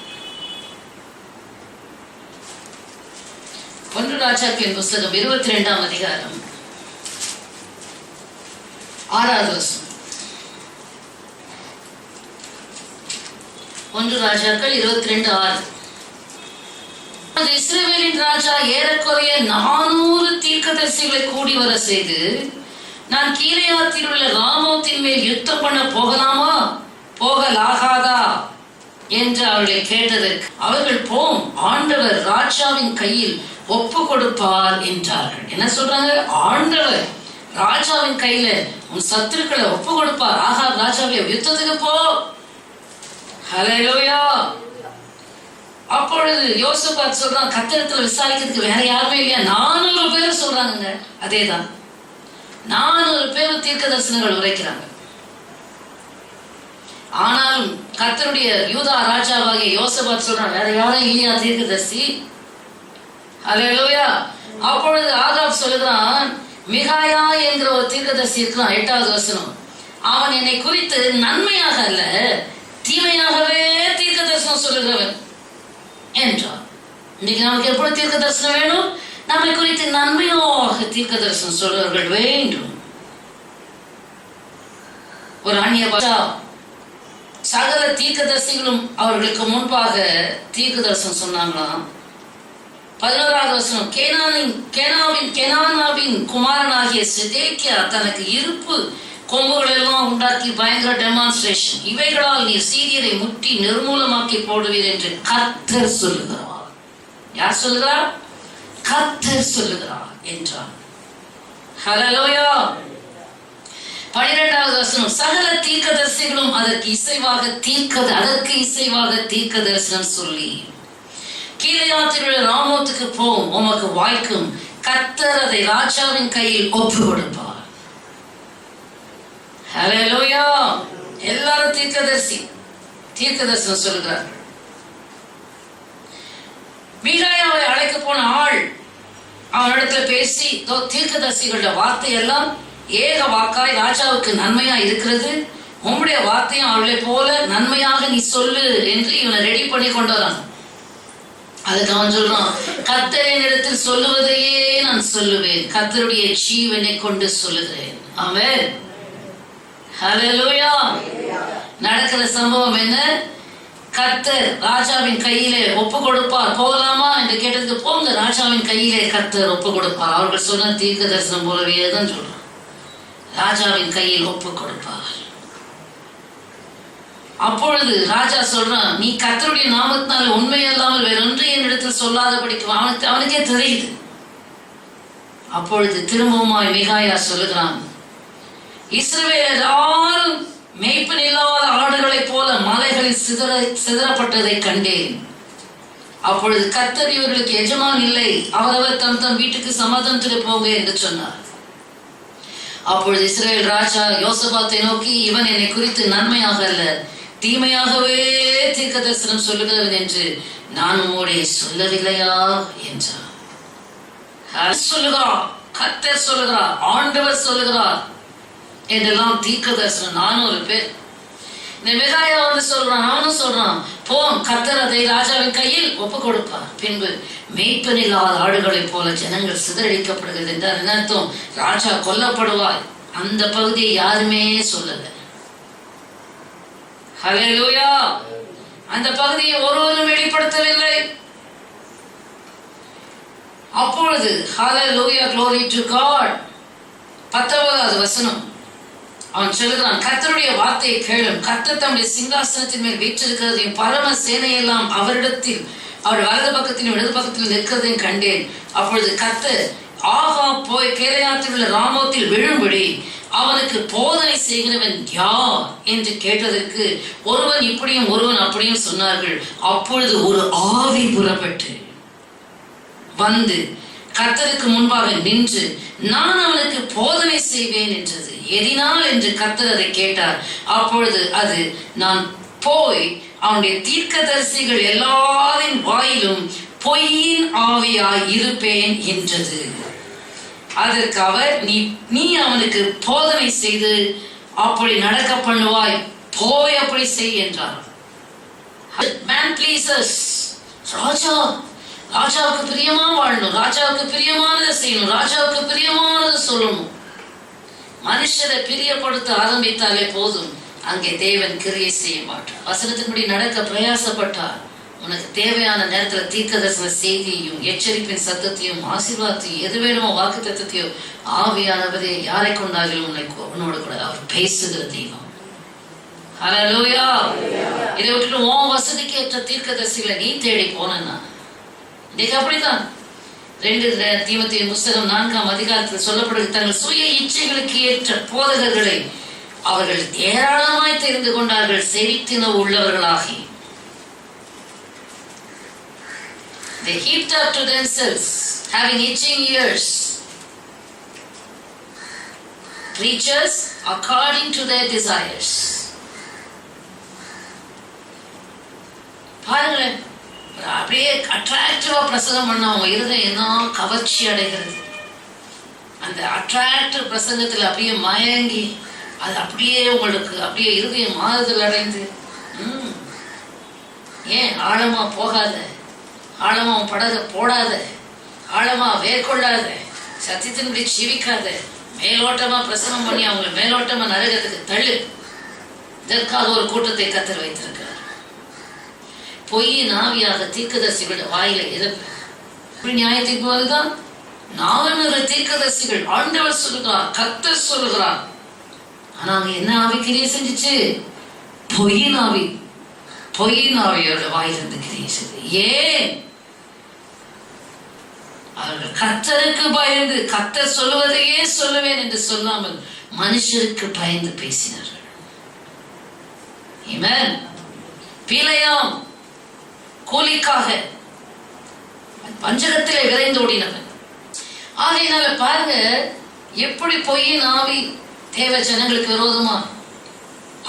1 ராஜாக்களின் புஸ்தகம் 22ஆம் அதிகாரம் 6வது வசனம். 1 ராஜாக்கள் 22:6. இஸ்ரவேலின் ராஜா ஏறக்குறைய 400 தீர்க்கதரிசிகளை கூடி வர செய்து, நான் கீலேயாத்தில் உள்ள ராமோத்தின் மேல் யுத்தம் பண்ண போகலாமா போகலாகாதா என்று அவர்களை கேட்டதற்கு அவர்கள், போம், ஆண்டவர் ராஜாவின் கையில் ஒப்பு கொடுப்பார் என்றார்கள். என்ன சொல்றாங்க? ஆண்டவர் ராஜாவின் கையில உன் சத்துருக்களை ஒப்பு கொடுப்பார். ஆகாப் ராஜாவே, யுத்தத்துக்கு போ. ஹல்லேலூயா. அப்பொழுது யோசபாத் சொல்றான், கர்த்தரிடத்துல விசாரிக்கிறதுக்கு வேற யாருமே இல்லையா? 400 பேர் சொல்றாங்க. அதேதான், 400 பேர் தீர்க்க தரிசனங்கள் உரைக்கிறாங்க. ஆனாலும் கர்த்தருடைய யூதா ராஜாவாகிய யோசபாத் சொல்றான், வேற யாரும் இல்லையா தீர்க்கதரிசி? ஹல்லேலூயா. அப்பொழுது ஆகாப் சொல்லுகிறான், மிகாயா என்கிற ஒரு தீர்க்கதரிசி இருக்கிறான். 8வது வசனம். அவன் என்னை குறித்து நன்மையாக அல்ல தீமையாகவே தீர்க்க தரிசனம் சொல்லுகிறவன் என்றான். இன்னைக்கு நமக்கு எப்படி தீர்க்க தரிசனம் வேணும்? நம்மை குறித்து நன்மையாக தீர்க்க தரிசனம் சொல்றவர்கள் வேண்டும். ஒரு அந்நிய பாஷா சகல தீர்க்கதரிசிகளும் அவர்களுக்கு முன்பாக தீர்க்க தரிசனம் சொன்னாங்களாம். 11வது வசனம். கேனானாவின் குமாரனாகிய சிதேக்கியா தனக்கு இருப்பு கொம்புகள் எல்லாம் உண்டாக்கி பயங்கர டெமான்ஸ்ட்ரேஷன், இவைகளால் நீ சீரியரை முட்டி நிர்மூலமாக்கி போடுவீர் என்று கர்த்தர் சொல்லுகிறார். யார் சொல்லுகிறார்? கர்த்தர் சொல்லுகிறார் என்றார். ஹல்லேலூயா. 12வது வசனம். சகல தீர்க்கதரிசிகளும் அதற்கு இசைவாக தீர்க்க தரிசனம் சொல்லி, கீலேயாத்தில் உள்ள ராமோத்துக்கு போம், உமக்கு வாய்க்கும், கர்த்தர் அதை ராஜாவின் கையில் ஒப்பு கொடுப்பார். ஹல்லேலூயா. எல்லாரும் தீர்க்க தரிசனம் சொல்லுகிறார்கள். மீகாயாவை அழைக்க போன ஆள் அவனிடத்துல பேசி, தீர்க்கதரிசிகளோட வார்த்தை எல்லாம் ஏக வாக்காய் ராஜாவுக்கு நன்மையா இருக்கிறது, உம்முடைய வார்த்தையும் அவளை போல நன்மையாக நீ சொல்லு என்று இவனை ரெடி பண்ணி கொண்டு வரான். அதுக்கு அவன் சொல்றான், கர்த்தரின் இடத்தில் சொல்லுவதையே நான் சொல்லுவேன், கர்த்தருடைய ஜீவனை கொண்டு சொல்லுகிறேன். ஆமென். ஹல்லேலூயா. நடக்கிற சம்பவம் என்ன? கர்த்தர் ராஜாவின் கையிலே ஒப்பு கொடுப்பார். போகலாமா என்று கேட்டதுக்கு, போங்க, ராஜாவின் கையிலே கர்த்தர் ஒப்பு கொடுப்பார். அவர்கள் சொன்ன தீர்க்க தரிசனம் போலவே தான் சொல்றான். ராஜாவின் கையில் ஒப்பு கொடுப்பார். அப்பொழுது ராஜா சொல்றான், நீ கர்த்தருடைய நாமத்தினால உண்மை அல்லாமல் வேறொன்று என் இடத்தில் சொல்லாதபடிக்கு அவனுக்கே தெரியுது. அப்பொழுது திரும்பவுமாய் மிகாயா சொல்லுகிறான், இஸ்ரவேலர் யாரும் மேய்ப்பன் இல்லாத ஆடுகளைப் போல மலைகளில் சிதறப்பட்டதை கண்டேன். அப்பொழுது கர்த்தர் இவர்களுக்கு எஜமான் இல்லை, அவரவர் தம் தம் வீட்டுக்கு சமாதானத்தில் போங்க என்று சொன்னார். அப்பொழுது இஸ்ரவேல் ராஜா யோசபாத்தை நோக்கி, இவன் என்னை குறித்து நன்மையாக அல்ல தீமையாகவே தீர்க்க தரிசனம் சொல்லுகிறவன் என்று நான் உம்மோடே சொல்லவில்லையா என்றார். சொல்லுகிறார், கர்த்தர் சொல்லுகிறார், ஆண்டவர் சொல்லுகிறார் என்றெல்லாம் தீர்க்க தரிசனம் 400 பேர். இந்த மிகாயா வந்து சொல்றான், அவனும் சொல்றான், போம், கர்த்தர் அதை ராஜாவின் கையில் ஒப்பு கொடுப்பார். பின்பு மேய்ப்பனில்லாத ஆடுகளைப் போல ஜனங்கள் சிதறடிக்கப்படுகிறது என்றார். என்ன அர்த்தம்? ராஜா கொல்லப்படுவார். அந்த பகுதியை யாருமே சொல்லல. ஹல்லேலூயா. அந்த பகுதியை ஒருவரும் வெளிப்படுத்தவில்லை. அப்பொழுது ஹல்லேலூயா, glory to God, 19வது வசனம் அவன் சொல்லுகிறான், கர்த்தருடைய வார்த்தையை கேளும், கர்த்தர் தம்முடைய சிங்காசனத்தின் மேல் வீற்றிருக்கிறதையும் பரம சேனையெல்லாம் அவரிடத்தில் அவர் வலது பக்கத்திலும் இடது பக்கத்தில் நிற்கிறதையும் கண்டேன். அப்பொழுது கர்த்தர், ஆகா, போய் கேலேயாத்தில் உள்ள ராமோத்தில் விழும்படி அவனுக்கு போதனை செய்கிறவன் யார் என்று கேட்டதற்கு ஒருவன் இப்படியும் ஒருவன் அப்படியும் சொன்னார்கள். அப்பொழுது ஒரு ஆவி புறப்பட்டு வந்து கர்த்தருக்கு முன்பாக நின்று, நான் அவனுக்கு போதனை செய்வேன் என்றது. எதினால் என்று கர்த்தர் அதை கேட்டார். அப்பொழுது அது, நான் போய் அவனுடைய தீர்க்கதரிசிகள் எல்லாரின் வாயிலும் பொய்யின் ஆவியாய் இருப்பேன் என்றது. அதற்கு அவர், நீ அவனுக்கு போதனை செய்து அப்படி நடக்க பண்ணுவாய், போய் அப்படி செய் என்றார். Man pleasers. ராஜாவுக்கு பிரியமா வாழணும், ராஜாவுக்கு பிரியமானதை செய்யணும், ராஜாவுக்கு பிரியமானதை சொல்லணும். மனுஷரை பிரியப்படுத்த ஆரம்பித்தாலே போதும், அங்கே தேவன் கிரியை செய்ய மாட்டார். வசனத்தின்படி நடக்க பிரயாசப்பட்டார். உனக்கு தேவையான நேரத்துல தீர்க்க தரிசன செய்தியையும் எச்சரிப்பின் சத்தத்தையும் ஆசீர்வாதத்தையும் எது வேணுமோ வாக்கு தத்தத்தையும் ஆவியானவரே யாரை கொண்டாலும் உன்னோட கூட அவர் பேசுகிற தெய்வம். ஹல்லேலூயா. இதை விட்டுட்டு உன் வசதிக்கு ஏற்ற தீர்க்க தரிசிகளை நீ தேடி போனா இன்னைக்கு அப்படித்தான். 2 தீமோத்தேயு புத்தகம் 4ஆம் அதிகாரத்தில் சொல்லப்படுகிறது, தங்கள் சுய இச்சைகளுக்கு ஏற்ற போதகர்களை அவர்கள் ஏராளமாய் தெரிந்து கொண்டார்கள், செவித்தின உள்ளவர்களாகி. They heaped up to themselves, having itching ears, preachers according to their desires. பாருங்களேன், அப்படியே அட்ராக்டிவா பிரசங்கம் பண்ண அவங்க இருதயம் என்ன கவர்ச்சி அடைகிறது. அந்த அட்ராக்டிவ் பிரசங்கத்தில் அப்படியே மயங்கி அது அப்படியே உங்களுக்கு அப்படியே இருதயம் மாறுதல் அடைந்து, ஏன் ஆழமா போகாத, ஆழமா படக போடாத, ஆழமா வேர்கொள்ளாத, சத்தியத்தின்படி ஜீவிக்காத, மேலோட்டமா பிரசனம் பண்ணி அவங்களை மேலோட்டமா நரகத்துக்கு தள்ளு. இதற்காக ஒரு கூட்டத்தை கர்த்தர் வைத்திருக்கிறார். பொய்யின் ஆவியாக தீர்க்கதரிசிகளோட வாயில எதிர்ப்பு நியாயத்தின் போதுதான் 400 தீர்க்கதரிசிகள் ஆண்டவர் சொல்லுகிறார், கர்த்தர் சொல்லுகிறார். ஆனா அவங்க என்ன ஆவி கிரியை செஞ்சிச்சு? பொய்யின் ஆவி. பொய்யின் ஆவியோட வாயிலிருந்து கிரியை செஞ்சு. ஏன்? அவர்கள் கர்த்தருக்கு பயந்து, கர்த்தர் சொல்லுவதையே சொல்லுவேன் என்று சொல்லாமல் மனுஷருக்கு பயந்து பேசினார்கள். ஆமென். பிழையாம் கூலிக்காக பஞ்சகத்திலே விரைந்து ஓடினவன். ஆகையினால பாருங்க எப்படி பொய்யின் ஆவி தேவ ஜனங்களுக்கு விரோதமா.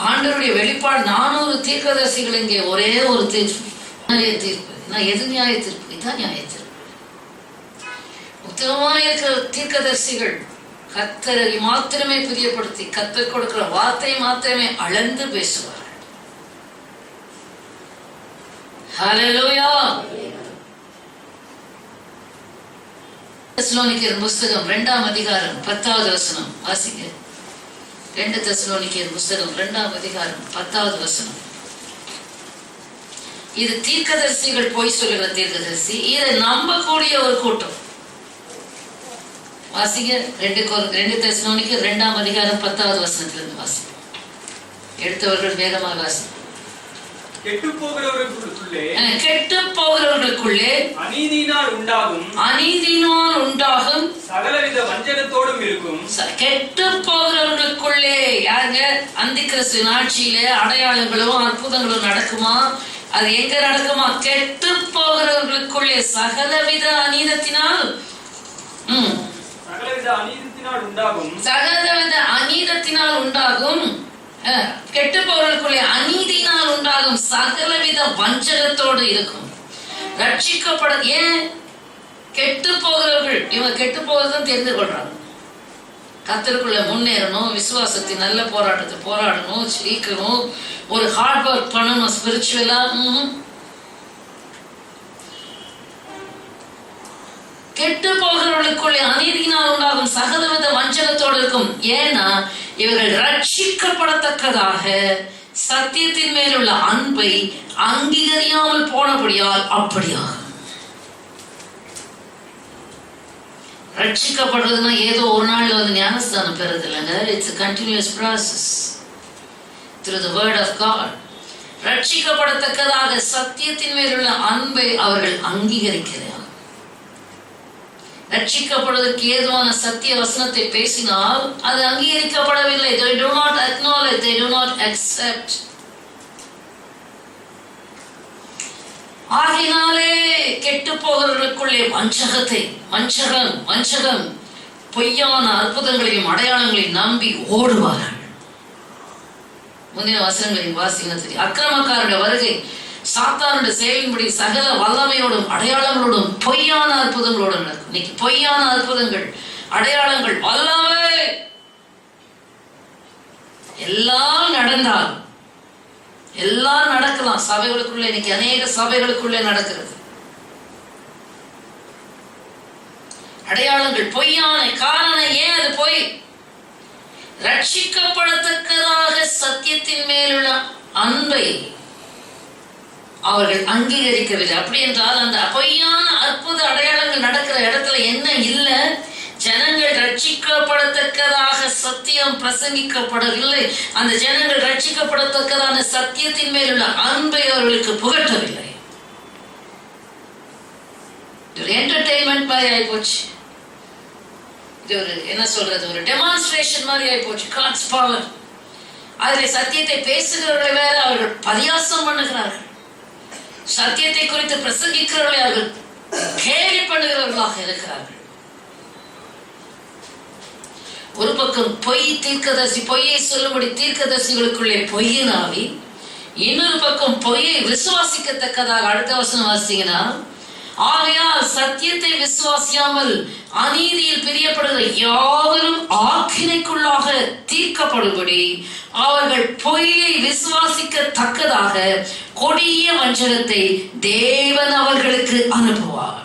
ஆண்டவருடைய வெளிப்பாடு 400 தீர்க்கதரிசிகள், இங்கே ஒரே ஒரு தீர்ப்பு. எது நியாய தீர்ப்பு? இதுதான் நியாய தீர்ப்பு. உத்தமமாக இருக்கிற தீர்க்கதரிசிகள் கர்த்தரை மாத்திரமே பிரியப்படுத்தி கர்த்தர் கொடுக்கிற வார்த்தை மாத்திரமே அளந்து பேசுவார்கள். ஹல்லேலூயா. தெசலோனிக்கேயர் புஸ்தகம் 2ஆம் அதிகாரம் 10வது வசனம் வாசிங்க. 2 தெசலோனிக்கேயர் புஸ்தகம் 2ஆம் அதிகாரம் 10வது வசனம். இது தீர்க்கதரிசிகள் போய் சொல்லுகிற தீர்க்கதரிசி, இதை நம்பக்கூடிய ஒரு கூட்டம். வாசிங்க. 2 தெசலோனிக்கேயர் 2ஆம் அதிகாரம் 10வது வசனத்திலிருந்து வாசிங்க. எடுத்தவர்கள் வேகமாக வாசிங்க. கெட்டு போகிறவர்களுக்குள்ளே அநீதியினால் உண்டாகும் சகலவித வஞ்சகத்தோடும் இருக்கும். கெட்டு போகிறவர்களுக்குள்ளே யாருங்க? அந்தி கிறிஸ்துவின் ஆட்சியிலே அடையாளங்களும் அற்புதங்களும் நடக்குமா? அது எங்க நடக்குமா? கெட்டு போகிறவர்களுக்குள்ளே சகலவித அநீதத்தினால் உண்டாகும் கெட்டு போவர்களுக்குள்ளே அநீதியினால் உண்டாகும் சகலவித வஞ்சகத்தோடு இருக்கும். ரட்சிக்கப்பட ஏன் கெட்டு போகிறவர்கள்? இவங்க கெட்டு போகிறதும் தெரிந்து கொள்றாங்க. கர்த்தருக்குள்ள முன்னேறணும், விசுவாசத்தின் நல்ல போராட்டத்தை போராடணும், ஜெயிக்கணும், ஒரு ஹார்ட் ஒர்க் பண்ணணும் ஸ்பிரிச்சுவலா. கெட்டு போகிறவர்களுக்குள்ளே அநீதியினால் உண்டாகும் சகலவித வஞ்சகத்தோடு இருக்கும். ஏன்னா இவர்கள் ரட்சிக்கப்படத்தக்கதாக சத்தியத்தின் மேலுள்ள அன்பை அங்கீகரியாமல் போனபடியால் அப்படியாகும். ரட்சிக்கப்படுறதுன்னா ஏதோ ஒரு நாள் வந்து ஞானஸ்தானம் பெறது இல்லைங்க. It's a continuous process through the word of God. ரட்சிக்கப்படத்தக்கதாக சத்தியத்தின் மேலுள்ள அன்பை அவர்கள் அங்கீகரிக்கிறார். ரட்சிக்கப்படுவதற்கு ஏதுவான சத்திய வசனத்தை பேசினால் அது அங்கீகரிக்கப்படவில்லை. They do not acknowledge, they do not accept. ஆகினாலே கெட்டு போகிறவர்களுக்குள்ளே வஞ்சகம் பொய்யான அற்புதங்களையும் அடையாளங்களையும் நம்பி ஓடுவார்கள். முந்தின வசனங்களின் வாசிங்க. அக்கிரமக்காரருடைய வருகை சாத்தானுடைய செயலின்படி சகல வல்லமையோடும் அடையாளங்களோடும் பொய்யான அற்புதங்களோடும் நடக்கும். இன்னைக்கு பொய்யான அற்புதங்கள், அடையாளங்கள், வல்லமை எல்லாம் நடந்தால் எல்லாம் நடக்கலாம். சபைகளுக்குள்ளே இன்னைக்கு அநேக சபைகளுக்குள்ளே நடக்கிறது. அடையாளங்கள் பொய்யான காரணம் ஏன் அது பொய்? ரட்சிக்கப்படத்தக்கதாக சத்தியத்தின் மேலுள்ள அன்பை அவர்கள் அங்கீகரிக்கவில்லை. அப்படி என்றால் அந்த பொய்யான அற்புத அடையாளங்கள் நடக்கிற இடத்துல என்ன இல்லை? ஜனங்கள் ரட்சிக்கப்படத்தக்கதாக சத்தியம் பிரசங்கிக்கப்படவில்லை. அந்த ஜனங்கள் ரட்சிக்கப்படத்தக்கதான சத்தியத்தின் மேலுள்ள அன்பை அவர்களுக்கு புகட்டவில்லை. ஒரு என்டர்டெயின்மெண்ட் மாதிரி ஆயிப்போச்சு. இது ஒரு என்ன சொல்றது, ஒரு டெமான்ஸ்ட்ரேஷன் மாதிரி ஆயிப்போச்சு. God's power. அதில் சத்தியத்தை பேசுகிறவர்களை வேற அவர்கள் பரியாசம் பண்ணுகிறார்கள். சத்தியத்தை குறித்து பிரசங்கிக்கிறவர்களை அவர்கள் கேலி பண்ணுகிறவர்களாக இருக்கிறார்கள். ஒரு பக்கம் பொய் தீர்க்கதரிசி, பொய்யை சொல்லும்படி தீர்க்கதரிசிகளுக்குள்ளே பொய்யின் ஆவி, இன்னொரு பக்கம் பொய்யை விசுவாசிக்கத்தக்கதாக அடுத்த வசனம் வாசிங்கன்னா, ஆகையால் சத்தியத்தை விசுவாசியாமல் அநீதியில் பிரியப்படுகிற யாவரும் ஆக்கினைக்குள்ளாக தீர்க்கப்படும்படி அவர்கள் பொய்யை விசுவாசிக்கத்தக்கதாக கொடிய வஞ்சகத்தை தேவன் அவர்களுக்கு அனுப்புவார்.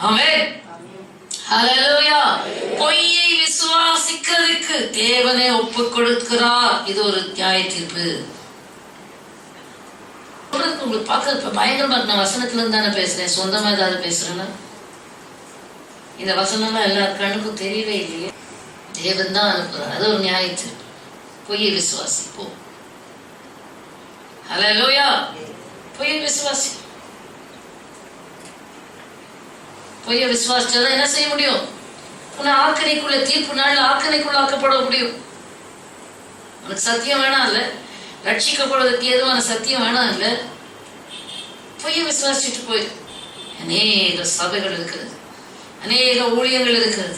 ஆமென். ஹல்லேலூயா. பொய்யை விசுவாசிக்கிறதுக்கு தேவனே ஒப்புக் கொடுக்கிறார். இது ஒரு நியாய தீர்ப்பு. உங்களுக்கு பார்க்க பயங்கரமா இருக்கு. நான் வசனத்துல இருந்து தானே பேசுறேன், சொந்தமா ஏதாவது பேசுறேன்னா? இந்த வசனம்லாம் எல்லார் கண்ணுக்கும் தெரியவே இல்லையே. தேவன் தான் அனுப்புறார். அது ஒரு நியாய தீர்ப்பு. பொய்யை விசுவாசிப்போம். ஹல்லேலூயா. பொய்யை விசுவாசி. பொய்யை விசுவாசிச்சாதான் என்ன செய்ய முடியும்? உன்னை ஆக்கணைக்குள்ள தீர்ப்பு நாள் ஆக்கணைக்குள்ள ஆக்கப்பட முடியும். உனக்கு சத்தியம் வேணாம் இல்ல, ரட்சிக்கப்படுவதற்கு ஏதுவான சத்தியம் வேணாம் இல்ல, பொய்யை விசுவாசிச்சுட்டு போயிரு. அநேக சபைகள் இருக்கிறது, அநேக ஊழியங்கள் இருக்கிறது.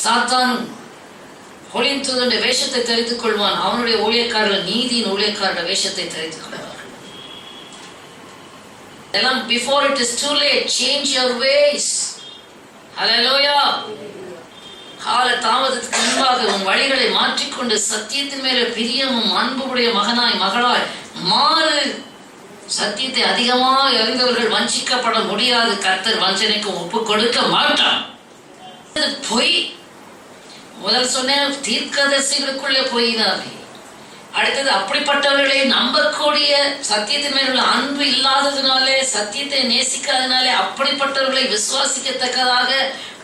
சாத்தானும் ஒளியின் தூதனுடைய வேஷத்தை தரித்துக் கொள்வான். அவனுடைய ஊழியக்காரர்கள் நீதியின் ஊழியக்காரருடைய வேஷத்தை தரித்துக் கொள்வார்கள். எல்லாம் before it is too late, change your ways. Hallelujah. கால தாமதத்துக்கு முன்பாக உன் வழிகளை மாற்றிக்கொண்டு சத்தியத்தின் மேலே பிரியமும் அன்புடைய மகனாய் மகளாய் மாறு. சத்தியத்தை அதிகமாக அறிந்தவர்கள் வஞ்சிக்கப்பட முடியாது. கர்த்தர் வஞ்சனைக்கு ஒப்பு கொடுக்க மாட்டான். பொய் முதல் சொன்ன தீர்க்கதரிசிகளுக்குள்ளே பொய்தாவே. அடுத்தது அப்படிப்பட்டவர்களை நம்பக்கூடிய சத்தியத்தின் மேல் உள்ள அன்பு இல்லாததுனாலே, சத்தியத்தை நேசிக்காதனாலே அப்படிப்பட்டவர்களை விசுவாசிக்கத்தக்கதாக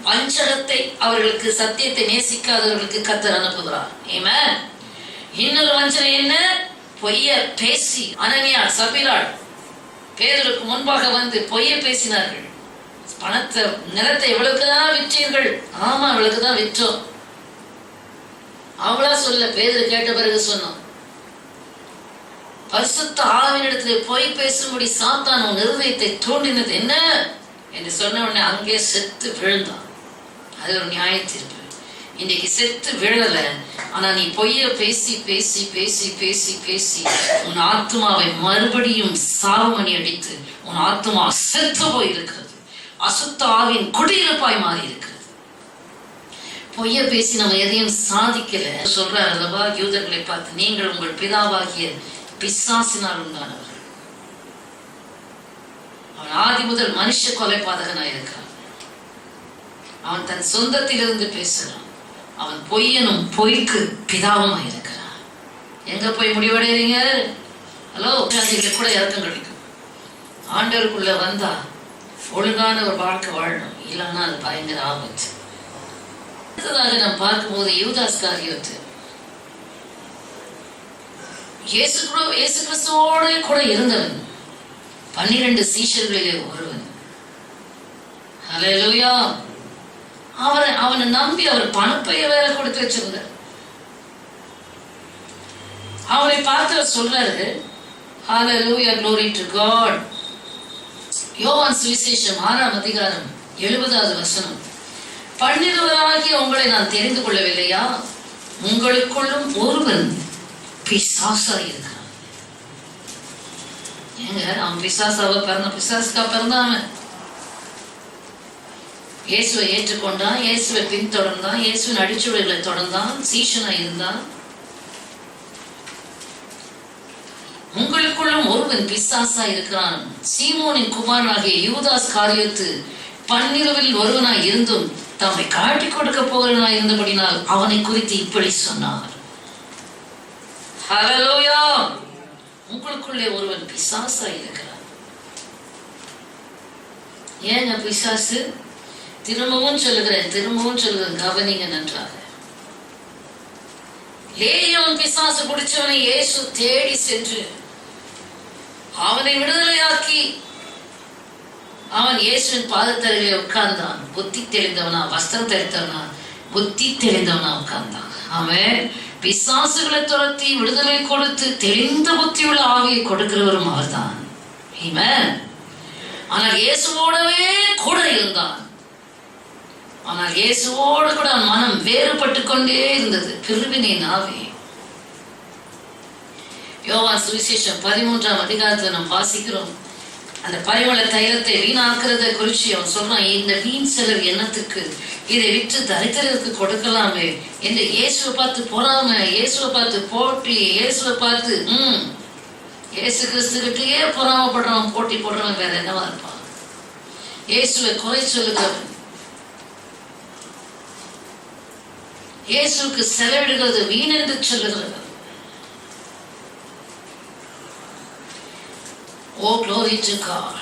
வஞ்சகத்தை அவர்களுக்கு, சத்தியத்தை நேசிக்காதவர்களுக்கு கர்த்தர் அனுப்புகிறார். ஆமென். இன்னொரு வஞ்சனை என்ன? பொய்ய பேசி அனனியா சபீராள் பேதுருக்கு முன்பாக வந்து பொய்ய பேசினார்கள். பணத்தை நிலத்தை எவ்வளவுக்குதான் விற்றீர்கள்? ஆமா, அவளுக்குதான் விற்றோம். அவளா சொல்ல, பேதுரு கேட்ட பிறகு சொன்னோம். பரிசுத்த ஆவியினிடத்திலே பொய் பேசும்படி சாத்தான் உன் இருதயத்தை தூண்டினது என்ன என்று சொன்ன உடனே அங்கே செத்து விழுந்தான். அது ஒரு நியாய தீர்ப்பு. இன்னைக்கு செத்து விழல, ஆனா நீ பொய்ய பேசி பேசி பேசி பேசி பேசி உன் ஆத்மாவை மறுபடியும் சாவுமணி அடித்து உன் ஆத்மா செத்து போயிருக்கிறது. அசுத்த ஆவியின் குடியிருப்பாய் மாறி இருக்கிறது. பொய்ய பேசி நம்ம எதையும் சாதிக்கல. சொல்றார் அல்லவா யூதர்களை பார்த்து, நீங்கள் உங்கள் பிதாவாகிய பிசாசினால் உண்டானவர்கள். அவன் ஆதி முதல் மனுஷ கொலைபாதகனாய் இருக்கிறான். அவன் தன் சொந்தத்திலிருந்து பேசுறான். அவன் பொய்யனும் பொய்க்கு பிதாவுமாய் இருக்கிறான். எங்க போய் முடிவடைறீங்க? ஹலோ, கூட இறக்கம் கிடைக்கும். ஆண்டவருக்குள்ள வந்தா ஒழுங்கான ஒரு வாழ்க்கை வாழணும், இல்லைன்னா அது பயங்கர ஆபத்து. அடுத்ததாக நாம் பார்க்கும்போது யூதாஸ் காரியோத்து இயேசு கிறிஸ்துவோட கூட இருந்தவன், 12 சீஷர்களிலே ஒருவன். ஹல்லேலூயா. அவனை நம்பி அவர் பணப்பைய வேற கொடுத்து வச்சிருந்தார். அவரை பார்த்து சொல்றாரு, ஹல்லேலூயா, glory to God. யோவான் சுவிசேஷம் 6ஆம் அதிகாரம் 70வது வசனம். 12 உங்களை நான் தெரிந்து கொள்ளவில்லையா? உங்களுக்குள்ளும் ஒருவன் பிசாசாய் இருக்கிறான். ஏங்க, அவன் பிசாசுக்கா பிறந்தான்? இயேசுவை ஏற்றுக்கொண்டான், இயேசுவை பின்தொடர்ந்தான், இயேசுவின் அடிச்சுவடுகளை தொடர்ந்தான், சீஷனா இருந்தான். உங்களுக்குள்ளும் ஒருவன் பிசாசா இருக்கிறான். சீமோனின் குமாரனாகிய யூதாஸ் காரியோத்து 12 ஒருவனாய் இருந்தும் தம்மை காட்டி கொடுக்க போகிறவனாய் இருந்தபடினால் அவனை குறித்து இப்படி சொன்னார். ஹல்லேலூயா. உங்களுக்குள்ளே ஒருவன் பிசாசா இருக்கிறான். ஏங்க பிசாசு? திரும்பவும் சொல்லுகிறேன், கவனிங்க நன்றாக. லேகியோன் பிசாசு பிடிச்சவனை இயேசு தேடி சென்று அவனை விடுதலையாக்கி அவன் இயேசுவின் பாதத்தருகிலே உட்கார்ந்தான். புத்தி தெளிந்தவனா, வஸ்திரம் தெரிந்தவனா, புத்தி தெளிந்தவனா உட்கார்ந்தான். அவன் பிசாசுகளை துரத்தி விடுதலை கொடுத்து தெளிந்த புத்தியுள்ள ஆவியை கொடுக்கிறவரும் அவர்தான். ஆமென். ஆனால் இயேசுவோடவே கூட இருந்தான். ஆனால் இயேசுவோடு கூட மனம் வேறுபட்டு கொண்டே இருந்தது. பிரிவினை ஆவி. யோவான் சுவிசேஷம் 13ஆம் அதிகாரத்தை நாம் வாசிக்கிறோம். அந்த பரிமள தைலத்தை வீணாக்குறத குறிச்சு அவன் சொல்றான், இந்த வீண் செலவு என்னத்துக்கு? இதை விற்று தரித்திரருக்கு கொடுக்கலாமே என்று இயேசுவை பார்த்து பொறாம, இயேசுவை பார்த்து போட்டி, இயேசுவை பார்த்து இயேசு கிறிஸ்துகிட்டயே பொறாமப்படுறவன், போட்டி போடுறவன் வேற என்னவா இருப்பான்? இயேசுவை குறை சொல்லுகிறவன், இயேசுக்கு செலவிடுகிறது வீண் என்று சொல்லுகிறது. ஓ glory to God.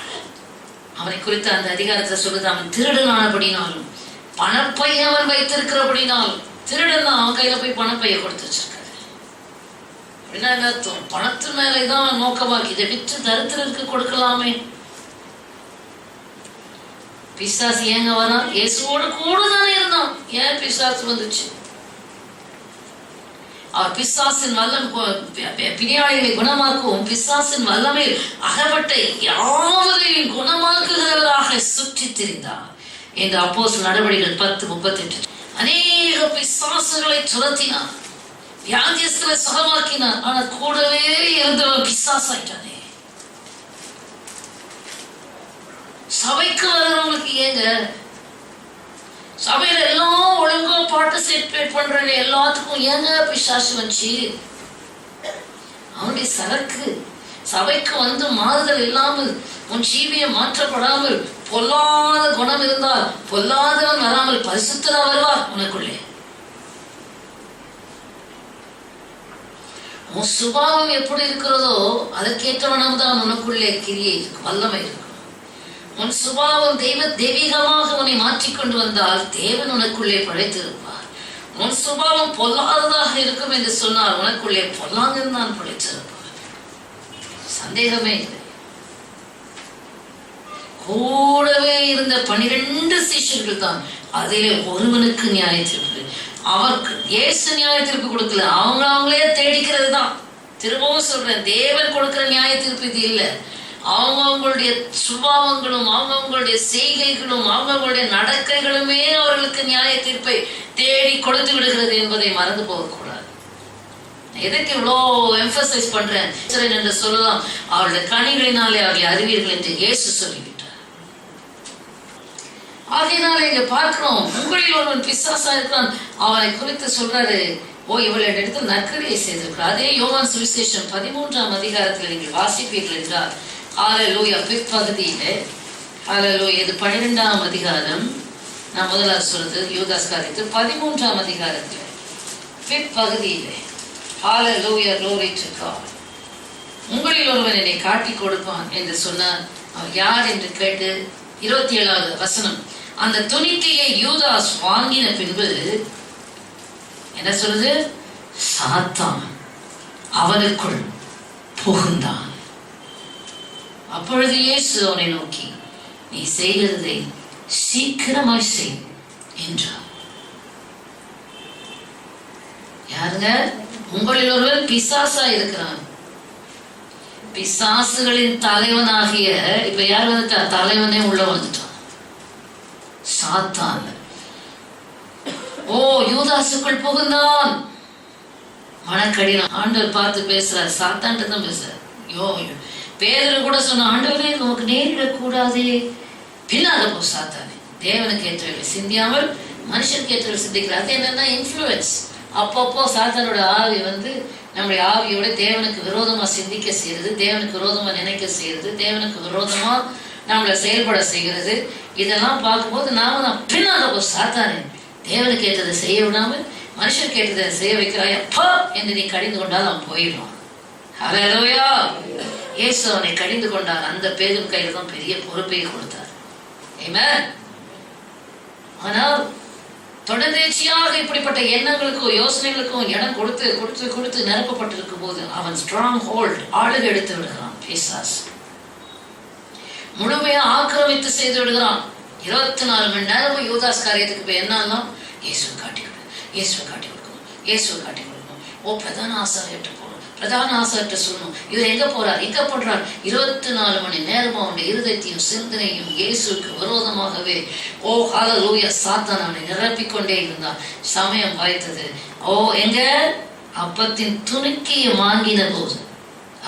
அவனை குறித்த அந்த அதிகாரத்தை சொல்லுது, அவன் திருடனானபடினாலும் பணப்பைய அவன் வைத்திருக்கிறபடினாலும். திருடன் அவன் கையில போய் பணப்பைய கொடுத்து வச்சிருக்காரு. அப்படின்னா என்ன அர்த்தம்? பணத்து மேலேதான் நோக்கமாக்கி இதை விற்று தரித்திரருக்கு கொடுக்கலாமே. பிசாசு ஏங்க வரா? இயேசுவோட கூட தானே இருந்தான். ஏன் பிசாசு வந்துச்சு? அவர் பிசாசின் வல்லம் பிணியாளிகளை குணமாக்கவும் பிசாசின் வல்லமை அகப்பட்ட யாவரையும் குணமாக்குகிறவராக சுற்றி திரிந்தார் என்று அப்போஸ்தலர் நடவடிக்கைகள் 10:38. அநேக பிசாசுகளை துரத்தினார், வியாதியஸ்தரை சுகமாக்கினார். ஆனா கூடவே இருந்தவர் பிசாசாயிட்டானே. சபைக்கு வர்றவங்களுக்கு ஏங்க? சபையில எல்லாம் ஒழுங்கா பார்ட்டிசிபேட் பண்றேன், எல்லாத்துக்கும் ஏங்க பிசாசு வந்துச்சு? அவனுடைய சரக்கு சபைக்கு வந்து மாறுதல் இல்லாமல், உன் ஜீவியம் மாற்றப்படாமல், பொல்லாத குணம் இருந்தால் பொல்லாதவன் வராமல் பரிசுத்தரா வருவார் உனக்குள்ளே. உன் சுபாவம் எப்படி இருக்கிறதோ அதற்கேற்றவனம் தான் உனக்குள்ளே கிரியை இருக்கும், வல்லமை இருக்கும். உன் சுபாவம் தெய்வீகமாக உன்னை மாற்றிக்கொண்டு வந்தால் தேவன் உனக்குள்ளே படைத்திருப்பார். உன் சுபாவம் பொல்லாததாக இருக்கும் என்று சொன்னால் உனக்குள்ளே பொல்லாங்கன் தான் படைத்திருப்பார். சந்தேகமே இல்லை. கூடவே இருந்த 12 சீஷர்கள் தான், அதிலே ஒருவனுக்கு நியாயத்தீர்ப்பு. அவருக்கு இயேசு நியாயத்தீர்ப்பு கொடுக்கல, அவங்களே தேடிக்கிறது தான். திரும்பவும் சொல்றேன், தேவன் கொடுக்கிற நியாயத்தீர்ப்பு இது இல்லை. அவங்களுடைய சுபாவங்களும் அவங்களுடைய செய்கைகளும் அவங்களுடைய நடக்கைகளுமே அவர்களுக்கு நியாய தீர்ப்பை தேடி கொடுத்து விடுகிறது என்பதை மறந்து போகக்கூடாது. எதற்கு இவ்வளோ எம்பசைஸ் பண்றேன் என்று சொல்லலாம். அவருடைய கனிகளினாலே அவர்களை அறிவீர்கள் என்று இயேசு சொல்லிவிட்டார். ஆகையினால இங்க பார்க்கிறோம், உங்களில் ஒருவன் பிசாசா இருக்கான், அவனை குறித்து சொல்றாரு, இவள் இடத்தில் நற்கரியை செய்திருக்கிறார். அதே யோவான் சுவிசேஷம் 13ஆம் அதிகாரத்தில் நீங்கள் வாசிப்பீர்கள் என்றால், ஹல்லேலூயா, பிற்பகுதியிலே, ஹல்லேலூயா, இது 12ஆம் அதிகாரம். நான் முதலாவது சொல்றது யூதாஸ் காரியத்து 13ஆம் அதிகாரத்தில் பிற்பகுதியிலே, ஹல்லேலூயா, glory to God, உங்களில் ஒருவன் என்னை காட்டி கொடுப்பான் என்று சொன்னார். அவர் யார் என்று கேட்டு 27வது வசனம், அந்த துணிக்கையை யூதாஸ் வாங்கின பின்பு என்ன சொல்றது, சாத்தான் அவனுக்குள் புகுந்தான். அப்பொழுது இயேசு அவனை நோக்கி, நீ செய்கிறதை சீக்கிரமாய் செய் என்றார். யாருங்க? உங்களில் ஒருவர் பிசாசா இருக்கிறான். பிசாசுகளின் தலைவனாகிய, இப்ப யார் வந்துட்டா? தலைவனே உள்ள வந்துட்டான், சாத்தான். யூதாசுக்குள் புகுந்தான். மனக்கடினம். ஆண்டவர் பார்த்து பேசுறார், சாத்தான்ட்டு தான் பேசுறார். பேதுரு கூட சொன்ன, ஆண்டவரே நமக்கு நேரிடக்கூடாதே, பின்னால போ சாத்தானே. தேவனுக்கு ஏற்றவர்கள் சிந்தியாமல் மனுஷனுக்கு ஏற்றவர்கள் சிந்திக்கிறார். அது என்னன்னா இன்ஃப்ளூயன்ஸ். அப்பப்போ சாத்தானோட ஆவி வந்து நம்முடைய ஆவியோட தேவனுக்கு விரோதமா சிந்திக்க செய்யறது, தேவனுக்கு விரோதமா நினைக்க செய்யறது, தேவனுக்கு விரோதமா நம்மளை செயல்பட செய்கிறது. இதெல்லாம் பார்க்கும்போது நாம பின்னால போ சாத்தானே, தேவனுக்கு ஏற்றதை செய்ய விடாமல் மனுஷனுக்கு ஏற்றதை செய்ய வைக்கிறாய் அப்பா என்று நீ கடிந்து கொண்டால் அவன் போயிடுவான். ஹல்லேலூயா. இயேசு அவனை கடிந்து கொண்டார். அந்த பேதுரு கையில தான் பெரிய பொறுப்பை கொடுத்தார். ஆமென். ஆனால் தொடர்ச்சியாக இப்படிப்பட்ட எண்ணங்களுக்கும் யோசனைகளுக்கும் இடம் கொடுத்து கொடுத்து கொடுத்து நிரப்பப்பட்டிருக்கும் போது அவன் ஸ்ட்ராங் ஹோல்ட், ஆளுகை எடுத்து விடுகிறான். பிசாசு முழுமையா ஆக்கிரமித்து செய்து விடுகிறான். 24 மணி நேரமும் யூதாஸ் காரியத்துக்கு போய் என்னன்னா, இயேசுவை காட்டி கொடுக்கணும், இயேசுவை காட்டி கொடுக்கணும், இயேசுவை காட்டி கொடுக்கணும். பிரதான ஆசாரியர்கிட்ட போகணும், பிரதான ஆசாரியர்கிட்ட சொல்லணும். இவர் எங்க போறார், எங்க போடுறார்? 24 மணி நேரமும் அவனுடைய இருதயத்தையும் சிந்தனையும் இயேசுக்கு விரோதமாகவே ஹல்லேலூயா, சாத்தான் அவனை நிரப்பிக்கொண்டே இருந்தான். சமயம் வாய்த்தது. எங்க அப்பத்தின் துணிக்கையை வாங்கின போது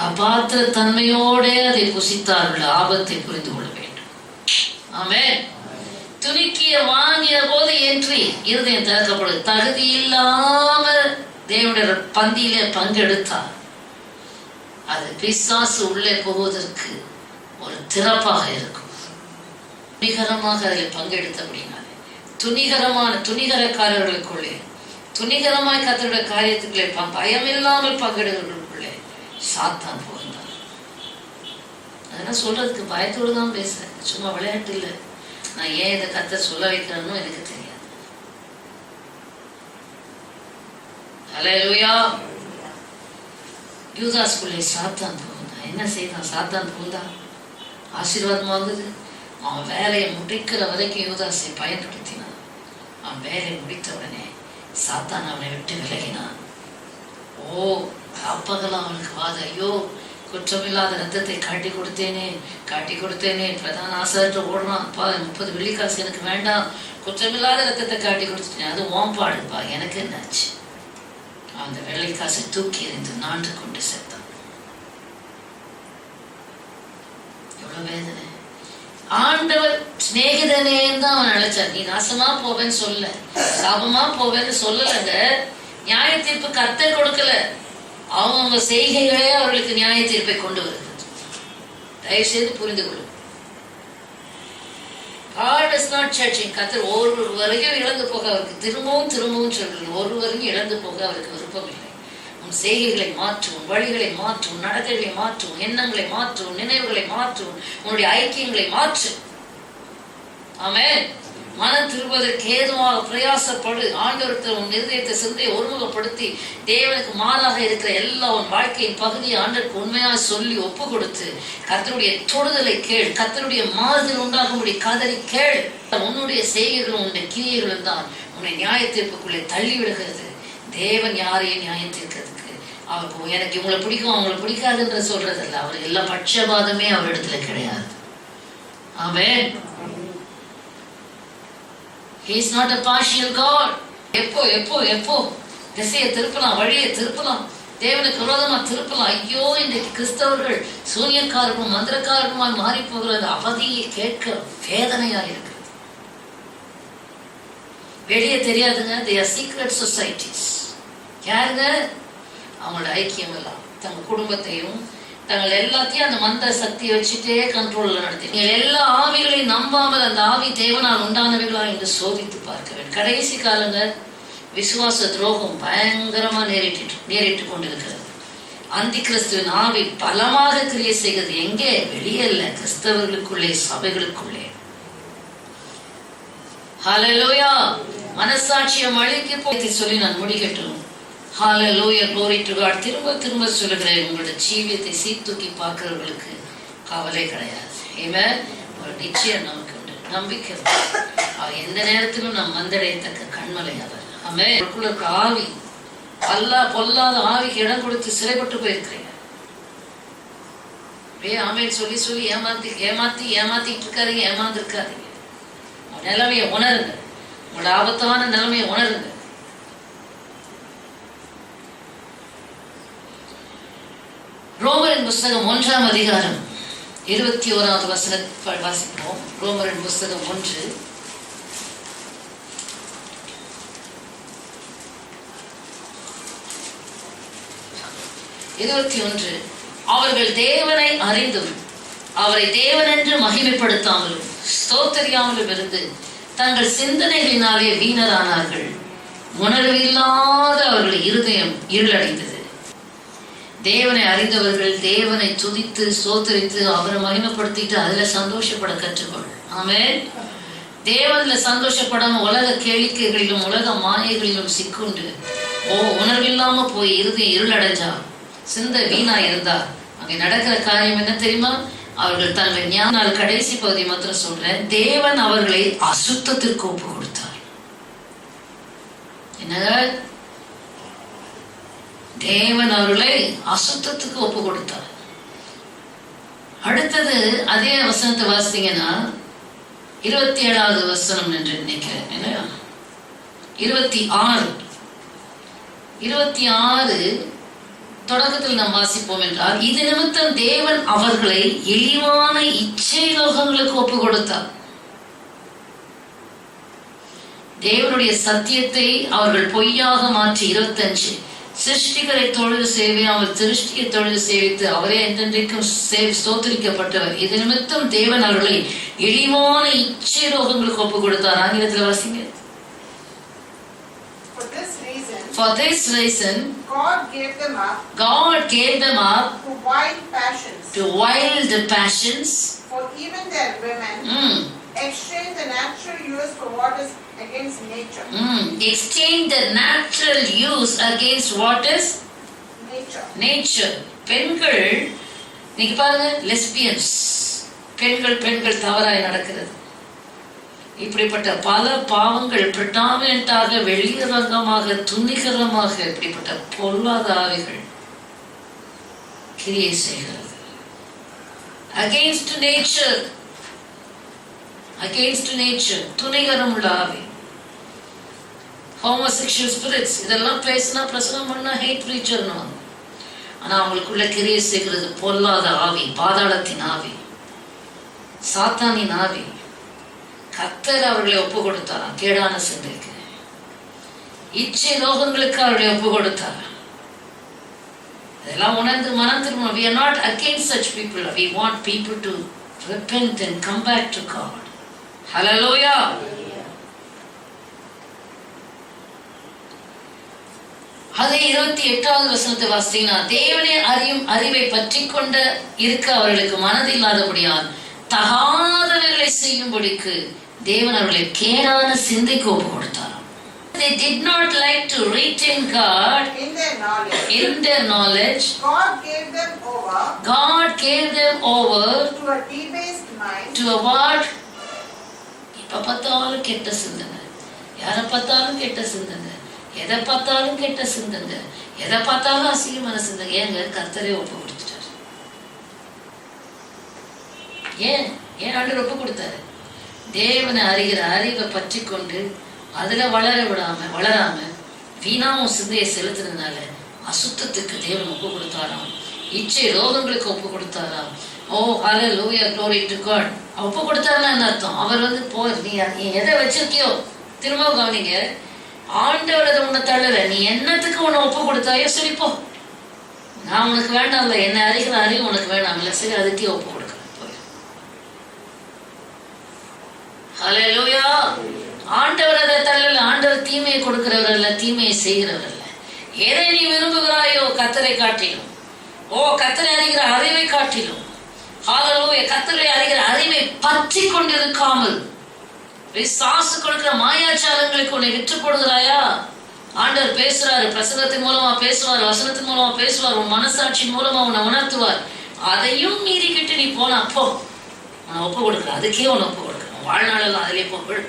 அபாத்திர தன்மையோட அதை புசித்தார்கள். ஆபத்தை புரிந்து கொள்ள வேண்டும். ஆமென். துணிக்கிய வாங்கிய போது என்று இருதயம் திறக்கப்படுது. தகுதி இல்லாம தேவனுடைய பந்தியிலே பங்கெடுத்தார். அது பிசாசு உள்ளே போவதற்கு ஒரு திறப்பாக இருக்கும். துணிகரமாக அதில் பங்கெடுத்த அப்படின்னாலே துணிகரக்காரர்களுக்குள்ளே துணிகரமாய் கர்த்தருடைய காரியத்துக்குள்ளே பயமில்லாமல் பங்கெடுக்கிறவர்களுக்குள்ளே சாத்தான் போகிறார். அதெல்லாம் சொல்றதுக்கு பயத்தோடு தான் பேசுறேன், சும்மா விளையாட்டு இல்லை. நான் ஏன் இதை கர்த்தர் சொல்ல வைக்கிறேன்னு எனக்கு தெரியாது. ஹல்லேலூயா. யூதாஸ்குள்ளே சாத்தான் புகுந்தான். என்ன செய்தான்? சாத்தான் புகுந்தான், ஆசீர்வாதம் வாங்குது. அவன் வேலையை முடிக்கிற வரைக்கும் யூதாஸை பயன்படுத்தினான். அவன் வேலையை முடித்த உடனே சாத்தான் அவனை விட்டு விலகினான். அப்பகலாம் அவனுக்கு வாத, ஐயோ குற்றமில்லாத ரத்தத்தை காட்டி கொடுத்தேனே. பிரதான ஆசாரிட்ட ஓடுறான், அப்பா 30 வெள்ளிக்காசு எனக்கு வேண்டாம், குற்றமில்லாத ரத்தத்தை காட்டி கொடுத்துட்டேன், அது ஓம்பாடுப்பா, எனக்கு என்னாச்சு? அந்த வெள்ளைக்காசை தூக்கி எறிந்து நாண்டு கொண்டு செத்தான். எவ்வளவு வேதனை! ஆண்டவர் சிநேகிதனே தான் அவன் அழைச்சார். நீ நாசமா போவேன்னு சொல்ல, சாபமா போவேன்னு சொல்லலங்க. நியாய தீர்ப்பு கர்த்தர் கொடுக்கல, அவங்க செய்கைகளே அவர்களுக்கு நியாய தீர்ப்பை கொண்டு வருது. தயவுசெய்து புரிந்து கொள்ளும். God is not judging. கர்த்தர் ஒருவரையும் இழந்து போக அவருக்கு திரும்பவும் சொல்றது, ஒருவரையும் இழந்து போக அவருக்கு விருப்பம் இல்லை. உன் செய்கைகளை மாற்றும், உன் வழிகளை மாற்றும், நடத்தைகளை மாற்றும், எண்ணங்களை மாற்றும், நினைவுகளை மாற்றும், உன்னுடைய ஐக்கியங்களை மாற்றும். ஆமென். மனம் திரும்புவதற்கு ஏதுவாக பிரயாசப்படு. ஆண்டவரத்தில் உன் இருதயத்தை சிந்தையை ஒருமுகப்படுத்தி தேவனுக்கு மாறாக இருக்கிற எல்லா உன் வாழ்க்கையின் பகுதியை ஆண்டவருக்கு உண்மையாக சொல்லி ஒப்பு கொடுத்து கர்த்தருடைய தொடுதலை கேள். கர்த்தருடைய மாறுதல் உண்டாகும்படி கதறி கேள். உன்னுடைய செய்கைகளும் உன்னுடைய கிரியைகளும் தான் உன்னை நியாய தீர்ப்புக்குள்ளே தள்ளி விடுகிறது. தேவன் யாரையும் நியாயம் தீர்க்கிறதுக்கு அவருக்கு எனக்கு இவங்களை பிடிக்கும் அவங்களை பிடிக்காதுன்ற சொல்றதில்ல. அவருக்கு எல்லா பட்சபாதமே அவரிடத்துல கிடையாது. ஆமென். He is not a partial God. எப்போ திசையை திருப்பலாம், வழியை திருப்பலாம், தேவனுக்கு விரோதமா திருப்பலாம். ஐயோ, இன்றைக்கு கிறிஸ்தவர்கள் சூனியக்காரர்களும் மந்திரக்காரர்களுமாய் மாறி போகிறது. அவதியை கேட்க வேதனையா இருக்கு. வெளியே தெரியாதுங்க. they are secret societies. யாருங்க? அவங்களோட ஐக்கியம் எல்லாம் தங்க குடும்பத்தையும் தங்கள் எல்லாத்தையும் அந்த மந்த சக்தியை வச்சுட்டே கண்ட்ரோல்ல நடத்தி நீங்கள் எல்லா ஆவிகளையும் நம்பாமல் அந்த ஆவி தேவனால் உண்டானவைகளா என்று சோதித்து பார்க்க வேண்டும். கடைசி காலங்க விசுவாச துரோகம் பயங்கரமா நேரிட்டு கொண்டிருக்கிறது. அந்தி கிறிஸ்துவின் ஆவி பலமாக கிரியை செய்கிறது. எங்கே? வெளியே இல்ல, கிறிஸ்தவர்களுக்குள்ளே, சபைகளுக்குள்ளே. ஹல்லேலூயா. மனசாட்சியம் அழிக்க போய் சொல்லி நான் முடிக்கட்டும். ஹல்லேலூயா, glory to God. திரும்ப சொல்லுகிறேன், உங்களோட ஜீவியத்தை சீர்தூக்கி பார்க்கிறவர்களுக்கு கவலை கிடையாது. ஆமென். ஒரு நிச்சயம் நமக்கு உண்டு, நம்பிக்கை. அவர் எந்த நேரத்திலும் நாம் வந்தடையத்தக்க கண்மலை அவர். ஆமென். உங்களுக்குள்ள இருக்க ஆவி பொல்லாத ஆவிக்கு இடம் கொடுத்து சிறைப்பட்டு போயிருக்கிறீங்க. ஆமென் சொல்லி ஏமாத்திட்டு இருக்காதீங்க, ஏமாந்துருக்காதீங்க. நிலைமையை உணருங்க, உங்களோட ஆபத்தான நிலைமையை உணருங்க. ரோமரின் புஸ்தகம் 1ஆம் அதிகாரம் 21வது வசனத்தை வாசிப்போம். ரோமரின் புஸ்தகம் 1 21. அவர்கள் தேவனை அறிந்தும் அவரை தேவனென்று மகிமைப்படுத்தாமலும் ஸ்தோத்தரியாமலும் இருந்து தங்கள் சிந்தனைகளினாலே வீணரானார்கள். உணர்வில்லாத அவர்கள் இருதயம் இருளடைந்தது. தேவனை அறிந்தவர்கள் தேவனை துதித்து ஸ்தோத்தரித்து அவரை மகிமைப்படுத்திட்டு அதுல சந்தோஷப்பட கற்றுக்கொள். ஆமென். தேவன்ல சந்தோஷப்படாம உலக கேளிக்கைகளிலும் உலக மாயைகளிலும் சிக்குண்டு உணர்வில்லாம போய் இருதயம் இருளடைஞ்சா, சிந்தை வீணா இருந்தா, அங்க நடக்கிற காரியம் என்ன தெரியுமா? அவர்கள் தங்கள் ஞான கடைசி பகுதி மாத்திரம் சொல்றேன். தேவன் அவர்களை அசுத்தத்திற்கு ஒப்பு கொடுத்தார். என்ன? தேவன் அவர்களை அசுத்தத்துக்கு ஒப்பு கொடுத்தார். அடுத்தது அதே வசனத்தை வாசித்தீங்கன்னா 27வது வசனம் என்று நினைக்கிறேன். 26 தொடக்கத்தில் நாம் வாசிப்போம் என்றால், இது நிமித்தம் தேவன் அவர்களை இழிவான இச்சை லோகங்களுக்கு ஒப்பு கொடுத்தார். தேவனுடைய சத்தியத்தை அவர்கள் பொய்யாக மாற்றி 25 சிருஷ்டிகரை தொழுது சேவையாமல் திருஷ்டியை தொழுது சேவித்து அவரே என்றென்றைக்கும் ஸ்தோத்திரிக்கப்பட்டவர். இது நிமித்தம் தேவன் அவர்களை இழிவான இச்சை ரோகங்களுக்கு ஒப்பு கொடுத்தார். ஆங்கிலத்தில் வாசிங்க. For this reason, God gave them up to wild passions. For even their women exchange the natural use for what is against nature. Exchange the natural use against what is nature. பெண்கள் நீங்க பாருங்க, lesbians பெண்கள் தவறாய் நடக்கிறது. இப்படிப்பட்ட பல பாவங்கள் பிரடாமினண்டாக வெளியரங்கமாக துணிகரமாக இப்படிப்பட்ட பொல்லாத ஆவிகள் கிரியை செய்கிறது. அகெயின்ஸ்ட் நேச்சர் துணிகரம் உள்ள ஆவி. ஹோமோசெக்சுவல் ஸ்பிரிட்ஸ் இதெல்லாம் பேசினா பிரசங்கம் பண்ணா ஹேட் ப்ரீச்சர்னு. ஆனா அவங்களுக்குள்ள கிரியை செய்கிறது பொல்லாத ஆவி, பாதாளத்தின் ஆவி, சாத்தானின் ஆவி. கர்த்தர் அவர்களை ஒப்பு கொடுத்தாராம் கேடான சிந்தைக்கு, இச்சை லோகங்களுக்கு அவர்களை ஒப்பு கொடுத்தார். அதெல்லாம் உணர்ந்து மனம் திரும்பணும். We are not against such people. We want people to repent and come back to God. Hallelujah. அதே 28வது வசனத்தை வாசித்தீங்கன்னா, தேவனை அறியும் அறிவை பற்றி கொண்ட இருக்க அவர்களுக்கு மனதில்லாதபடியால் தகாதவைகளை செய்யும்படிக்கு தேவன் அவர்களை கேடான சிந்தைக்கு ஒப்பு கொடுத்தாராம். They did not like to retain God in their knowledge. In their knowledge, God gave them over to a debased mind. To a what? இப்ப பார்த்தாலும் கெட்ட சிந்தனை, யாரை பார்த்தாலும் கெட்ட சிந்தனை, எதை பார்த்தாலும் கெட்ட சிந்தனை, எதை பார்த்தாலும் அசிங்கமான சிந்தனை. ஏங்க கர்த்தரே ஒப்பு கொடுத்துட்டாரு. ஏன் ஆண்டவர் ஒப்பு கொடுத்தாரு? தேவனை அறிகிற அறிவை பற்றி கொண்டு அதுல வளராம வீணாவும் சிந்தையை செலுத்துறதுனால அசுத்தத்துக்கு தேவன் ஒப்பு கொடுத்தாராம். இச்சை ரோகங்களுக்கு ஒப்பு கொடுத்தாராம். ஓ ஹல்லேலூயா, glory to God. ஒப்பு கொடுத்தாருன்னா என்ன அர்த்தம்? அவர் நீ எதை வச்சிருக்கியோ, திரும்ப கவனிங்க, ஆண்டவர் அதை உன்னை தள்ளல. நீ என்னத்துக்கு உன்னை ஒப்பு கொடுத்தாயோ சரிப்போ, நான் உனக்கு வேண்டாம்ல, என்னை அறிகிற அறிவு உனக்கு வேண்டாம்ல, சரி அதுக்கே ஒப்பு கொடுக்க போய். ஹல்லேலூயா. ஆண்டவர் அதை தள்ளல. ஆண்டவர் தீமையை கொடுக்கிறவர் அல்ல, தீமையை செய்கிறவர் அல்ல. எதை நீ விரும்புகிறாயோ கர்த்தரை காட்டிலும், கர்த்தரை அறிகிற அறிவை காட்டிலும், ஹல்லேலூயா, கர்த்தரை அறிகிற அறிவை பற்றி கொண்டிருக்காமல் பிசாசு கொடுக்கிற மாயாச்சாரங்களுக்கு உன்னை விற்று போடுகிறாயா? ஆண்டவர் பேசுறாரு, பிரசங்கத்தின் மூலமா பேசுவார், வசனத்தின் மூலமா பேசுவார், உன் மனசாட்சி மூலமா உன்னை உணர்த்துவார். அதையும் மீறிக்கிட்டு நீ போன அப்போ உன்னை ஒப்பு கொடுக்குற, அதுக்கே உன்னை ஒப்பு கொடுக்குற, வாழ்நாளெல்லாம் அதிலே போக.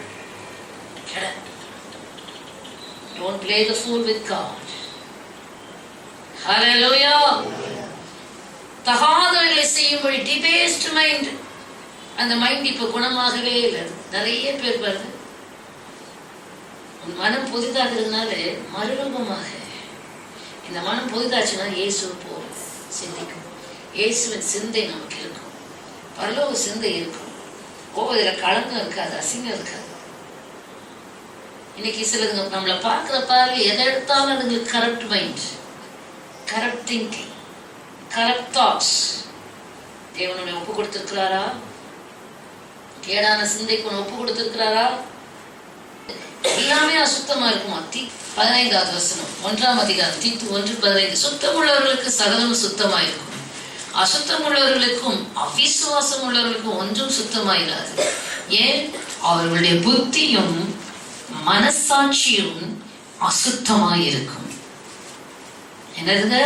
Don't play the fool with God. Hallelujah. தகாதவைகளை செய்யும்படி debased mind. அந்த மைண்ட் இப்ப குணமாகவே இல்லை. நிறைய பேர் பாருங்க, மனம் புதிதாகிறதுனால மறுரூபமாக, இந்த மனம் புதிதாச்சுன்னா இயேசு போல சிந்திக்கும். இயேசுவின் சிந்தை நமக்கு இருக்கும், பரலோக சிந்தை இருக்கும். இதுல களங்கம் இருக்காது, அசிங்கம் இருக்காது. இன்னைக்கு சிலதுங்க நம்மளை பார்க்குற பார்வை எதை எடுத்தாலும் அதுங்களுக்கு corrupt mind, corrupt thinking, corrupt thoughts. தேவனுடைய ஒப்பு கொடுத்திருக்கிறாரா? கேடான சிந்தைக்கு ஒப்பு கொடுத்திருக்கிறாரா? எல்லாமே அசுத்தமா இருக்குமா? 15வது வசனம் 1ஆம் அதிகாரம் தீத்து 1:15. சுத்தம் உள்ளவர்களுக்கு சகலமும் சுத்தமாயிருக்கும், அசுத்தம் உள்ளவர்களுக்கும் அவிசுவாசம் உள்ளவர்களுக்கும் ஒன்றும் சுத்தமாயிராது. ஏன்? அவர்களுடைய புத்தியும் மனசாட்சியும் அசுத்தமாயிருக்கும். என்னதுங்க?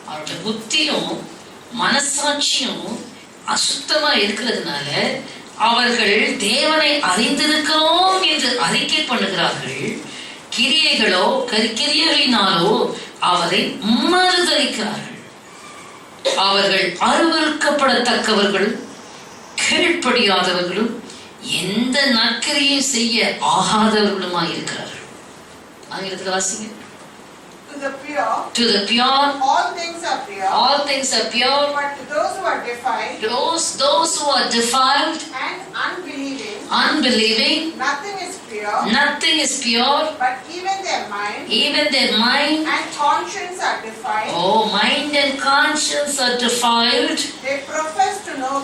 அவருடைய புத்தியும் மனசாட்சியும் அசுத்தமா இருக்கிறதுனால அவர்கள் தேவனை அறிந்திருக்கிறோம் என்று அறிக்கை பண்ணுகிறார்கள். கிரியைகளினாலோ அவரை மறுதலிக்கிறார்கள். அவர்கள் அருவருக்கப்படத்தக்கவர்களும் கீழ்ப்படியாதவர்களும் எந்த நற்கிரியை செய்ய ஆகாதவர்களுமாய் இருக்கிறார்கள். ஆங்கிலத்தில் வாசிங்க. To the pure, all things are pure. All things are pure. But to those who are defiled, those who are defiled and unbelieving, nothing is pure. Nothing is pure. But even their mind, and conscience are defiled. Mind and conscience are defiled. They profess to know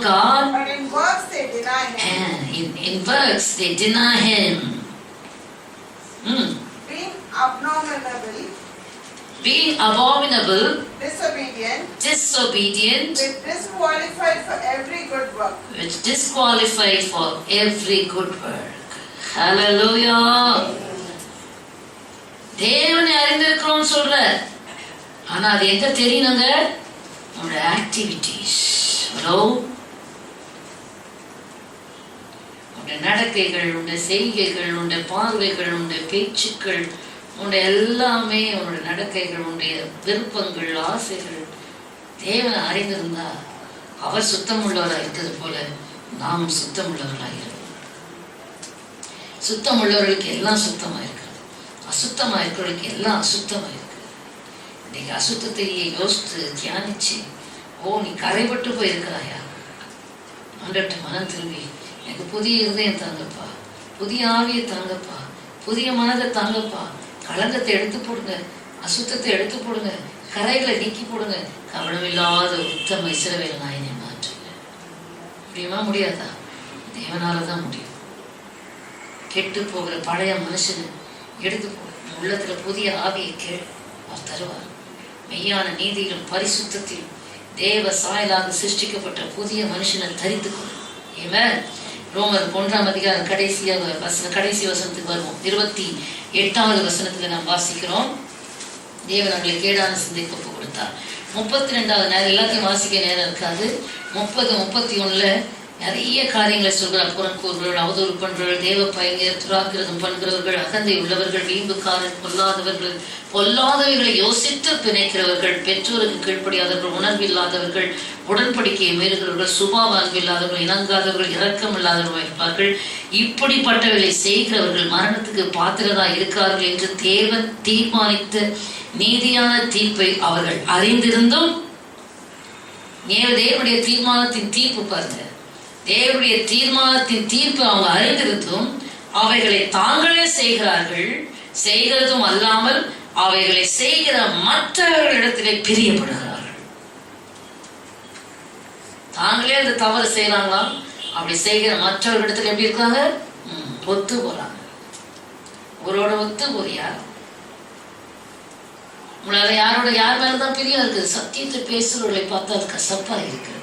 God. But in works they deny Him. In works they deny Him. Being abominable, disobedient, which disqualified for every good work. Hallelujah. தேவனை அறிந்திருக்கிறோம் சொல்ற, ஆனா அது எங்க தெரியணுங்க? உன்னோட activities, உன்னுடைய நடக்கைகள், உன்னுடைய செய்கைகள், உன்னுடைய பார்வைகள், உன்னுடைய பேச்சுக்கள், உன்னுடைய எல்லாமே, உன்னுடைய நடக்கைகள், உன்னுடைய விருப்பங்கள், ஆசைகள் தேவனை அறிந்திருந்தா அவர் சுத்தம் உள்ளவராக இருக்கிறது போல நாம் சுத்தம் உள்ளவர்களாக இருக்கிறோம். சுத்தம் உள்ளவர்களுக்கு எல்லாம் சுத்தமா இருக்கிறது, அசுத்தமா இருக்கிறவர்களுக்கு எல்லாம் அசுத்தமா இருக்கிறது. இன்னைக்கு அசுத்தத்தையே யோசித்து தியானிச்சு, நீ கரைபட்டு போயிருக்கிறாயா? ஆண்டவர்கிட்ட மனம் திரும்பி, எனக்கு புதிய இருதயம் தாங்கப்பா, புதிய ஆவியை தாங்கப்பா, புதிய மனதை தாங்கப்பா, களங்கத்தை எடுத்து போடுங்க, அசுத்தத்தை எடுத்து போடுங்க, கரைகளை நீக்கி போடுங்க. கவனமில்லாத உத்தம இஸ்ரவேல் நாயனை மாற்றுங்க. முடியுமா? முடியாதா? தேவனாலதான் முடியும். கெட்டு போகிற பழைய மனுஷனை எடுத்து போடு. உள்ளத்துல புதிய ஆவியை கேள், அவர் தருவார். மெய்யான நீதியிலும் பரிசுத்தத்திலும் தேவ சாயலாக சிருஷ்டிக்கப்பட்ட புதிய மனுஷனை தரித்து கொள். ஆமென். ரோமர் 1ஆம் அதிகாரம் கடைசி வசனத்துக்கு வருவோம். 28வது வசனத்துல நாம் வாசிக்கிறோம். தேவன் அவர்களை கேடான சிந்தைக்கு ஒப்பு கொடுத்தார். 32வது நேரம் எல்லாத்தையும் வாசிக்க நேரம் இருக்காது. 30, 31ல நிறைய காரியங்களை சொல்கிறார். புறக்கூறுகள், அவதூறு பண்றவர்கள், தேவ பயங்கர், துராக்கிரதம் பண்கிறவர்கள், அகந்தை உள்ளவர்கள், வீம்புக்காரர், பொல்லாதவைகளை யோசித்து பிணைக்கிறவர்கள், பெற்றோருக்கு கீழ்ப்படியாதவர்கள், உணர்வில்லாதவர்கள், உடன்படிக்கையை மீறுகிறவர்கள், சுபாவ அன்பில்லாதவர்கள், இணங்காதவர்கள், இரக்கம் இல்லாதவர்கள் இருப்பார்கள். இப்படிப்பட்டவர்களை செய்கிறவர்கள் மரணத்துக்கு பாத்திரதா இருக்கிறார்கள் என்று தேவன் தீர்மானித்த நீதியான தீர்ப்பை அவர்கள் அறிந்திருந்தும், தேவனுடைய தீர்மானத்தின் தீர்ப்பு பாருங்க, தேவனுடைய தீர்மானத்தின் தீர்ப்பு அவங்க அறிந்திருந்தும் அவைகளை தாங்களே செய்கிறார்கள். செய்கிறதும் அல்லாமல் அவைகளை செய்கிற மற்றவர்களிடத்திலே பிரியப்படுகிறார்கள். தாங்களே அந்த தவறு செய்யறாங்களா? அப்படி செய்கிற மற்றவர்களிடத்துல எப்படி இருக்காங்க? ஒத்து போறாங்க. ஒருவோட ஒத்து போறியா? உங்களால யார் மேலதான் பிரியம் இருக்குது? சத்தியத்தை பேசுறவர்களை பார்த்தா அது கசப்பா இருக்கிறது.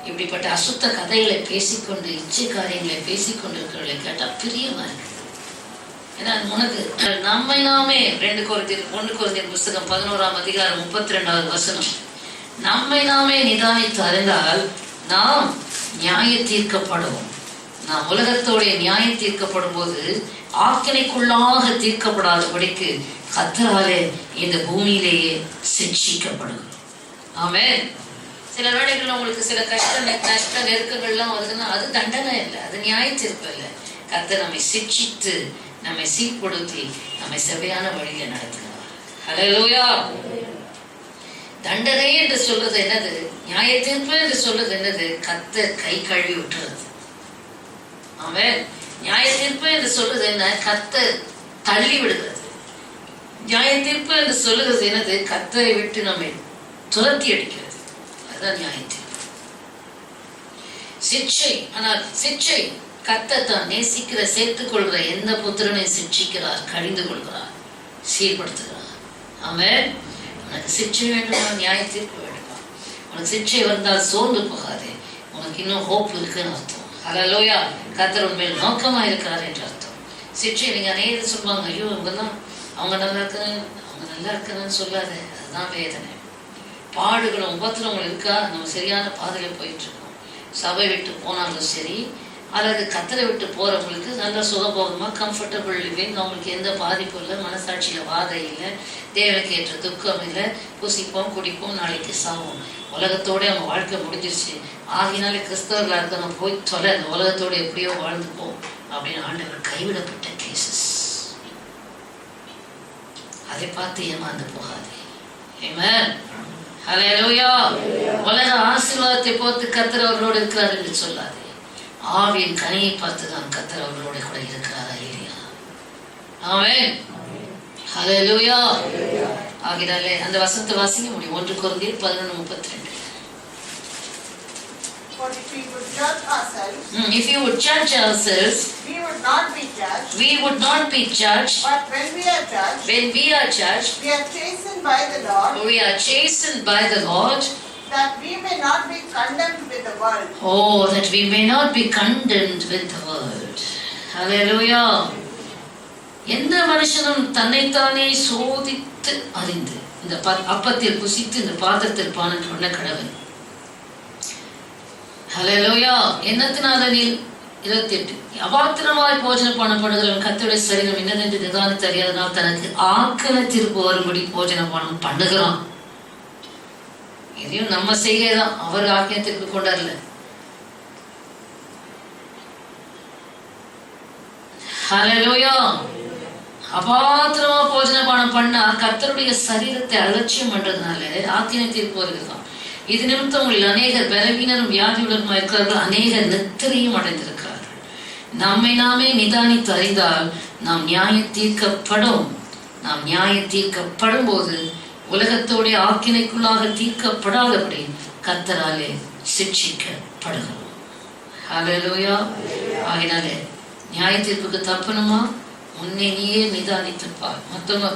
இப்படிப்பட்ட அசுத்த கதைகளை பேசிக்கொண்டு, இச்சை காரியங்களை பேசிக்கொண்டிருக்கிறவர்களை கேட்டா பிரியமா இருக்குது. ஏன்னா உனக்கு நம்மை நாமே 1 கொரிந்தியர் புஸ்தகம் 11ஆம் அதிகாரம் 32வது வசனம், நம்மை நாமே நிதானித்து அறிந்தால் நாம் நியாய தீர்க்கப்படுவோம். நாம் உலகத்தோடைய நியாய தீர்க்கப்படும் போது ஆக்கினைக்குள்ளாக தீர்க்கப்படாதபடிக்கு கர்த்தராலே இந்த பூமியிலேயே சிட்சிக்கப்படுகிறோம். ஆமென். சில வேளைகள்ல உங்களுக்கு சில நஷ்ட நெருக்கங்கள்லாம் வருதுன்னா அது தண்டனை இல்லை, அது நியாய தீர்ப்பு இல்லை. கர்த்தர் நம்மை சிட்சித்து, நம்மை சீர்படுத்தி, நம்மை செவ்வையான வழியில நடத்துகிறார். ஹல்லேலூயா. தண்டனை என்று சொல்றது என்னது? நியாய தீர்ப்பு என்று சொல்றது என்னது? கர்த்தர் கை கழுவி விட்டுறது. ஆமென். நியாய தீர்ப்பு என்று சொல்றது என்ன? கர்த்தர் தள்ளி விடுகிறது. நியாய தீர்ப்பு என்று சொல்லுகிறது என்னது? கர்த்தரை விட்டு நம்மை துரத்தி அடிக்கிறது. அதுதான் நியாய தீர்ப்பு. சிக்ஷை, ஆனால் சிக்ஷை கர்த்தர் தான் நேசிக்கிற, சேர்த்துக் கொள்கிற எந்த புத்திரனை சிக்ஷிக்கிறார், கழிந்து கொள்கிறார், சீர்படுத்துகிறார். ஆமென். உனக்கு சிக்ஷை வேண்டுமா? நியாய தீர்ப்பு வேண்டுமா? உனக்கு சிக்ஷை வந்தால் சோர்ந்து போகாதே, உனக்கு இன்னும் ஹோப் இருக்குன்னு அர்த்தம். ஹல்லேலூயா. கர்த்தர் உண்மையில் நோக்கமா இருக்கிறார் என்று அர்த்தம். சிக்ஷை நீங்க அநேகர் சொல்லுவாங்க, ஐயோ அவங்க நல்லா இருக்கிறான்னு சொல்லாத, அதுதான் வேதனை. பாடுகளும் உபத்திரங்களும் இருக்கா? நம்ம சரியான பாதையில போயிட்டு இருக்கோம். சபை விட்டு போனாலும் சரி, அல்லது கத்தரை விட்டு போறவங்களுக்கு நல்ல சுகபோகமா கம்ஃபர்டபுள் லிவிங், அவங்களுக்கு எந்த பாதிப்பும் இல்லை, மனசாட்சியில வாதை இல்லை, தேவனுக்கு ஏற்ற துக்கம் இல்லை, புசிப்போம் குடிப்போம் நாளைக்கு சாவோம், உலகத்தோட அவங்க வாழ்க்கை முடிஞ்சிருச்சு, ஆகினாலே கிறிஸ்தவர்களா இருக்க நம்ம போய் தொலை, அந்த உலகத்தோட எப்படியோ வாழ்ந்துப்போம் அப்படின்னு ஆண்டவர் கைவிடப்பட்ட கேசஸ். அதை பார்த்து ஏமாந்து போகாதே. ஆமென். ஹல்லேலூயா. உலக ஆசீர்வாதத்தை பார்த்து கர்த்தர் அவர்களோடு இருக்கிறார் என்று சொல்லாதே. ஆவியின் கனியை பார்த்துதான் கர்த்தர் அவர்களோட கூட இருக்கிறாரா இல்லையா? ஆமென். ஹல்லேலூயா. ஆகினாலே அந்த வசனத்தை வாசிக்க முடியும். 1 கொரிந்தியர் 11:32. If we would judge ourselves, if you would judge ourselves, we would not be judged. We would not be judged. But when we are judged, we are chastened by the Lord. We are chastened by the Lord, that we may not be condemned with the world. Oh, that we may not be condemned with the world. Hallelujah. எந்த மனுஷனும் தன்னைத்தானே சோதித்து அறிந்து இந்த அப்பத்தில் புசித்து இந்த பாத்திரத்தில் பானம் பண்ண கடவன். ஹல்லேலூயா. என்னத்தினால நீ 28 அபாத்திரமாய் போஜன பானம் பண்ணுகிறவன் கர்த்தருடைய சரீரம் என்னதென்று நிதானித்து அறியாதனால் தனக்கு ஆக்கன தீர்ப்பு வரும்படி போஜன பானம் பண்ணுகிறான். இதையும் நம்ம செய்யதான், அவர் ஆக்கியத்திற்கு கொண்டாடல. ஹல்லேலூயா. அபாத்திரமா போஜன பானம் பண்ணா கர்த்தருடைய சரீரத்தை அலட்சியம் பண்றதுனால ஆக்கின தீர்ப்பு வருகிறதான். இது நிமித்தம் உங்களில் அநேகர் பலவீனரும் வியாதியுள்ளருமா இருக்கிறார்கள், அநேகர் நித்திரையும் அடைந்திருக்கிறார்கள். நம்மை நாமே நிதானித்து அறிந்தால் நாம் நியாய தீர்க்கப்படும். நாம் நியாய தீர்க்கப்படும் போது உலகத்தோட ஆக்கினைக்குள்ளாக தீர்க்கப்படாதபடி கர்த்தராலே சிட்சிக்கப்படுகிறோம். ஹல்லேலூயா. ஆகினாலே நியாய தீர்ப்புக்கு தப்பணுமா, முன்னே நீயே நிதானித்துப்பார். மொத்தமா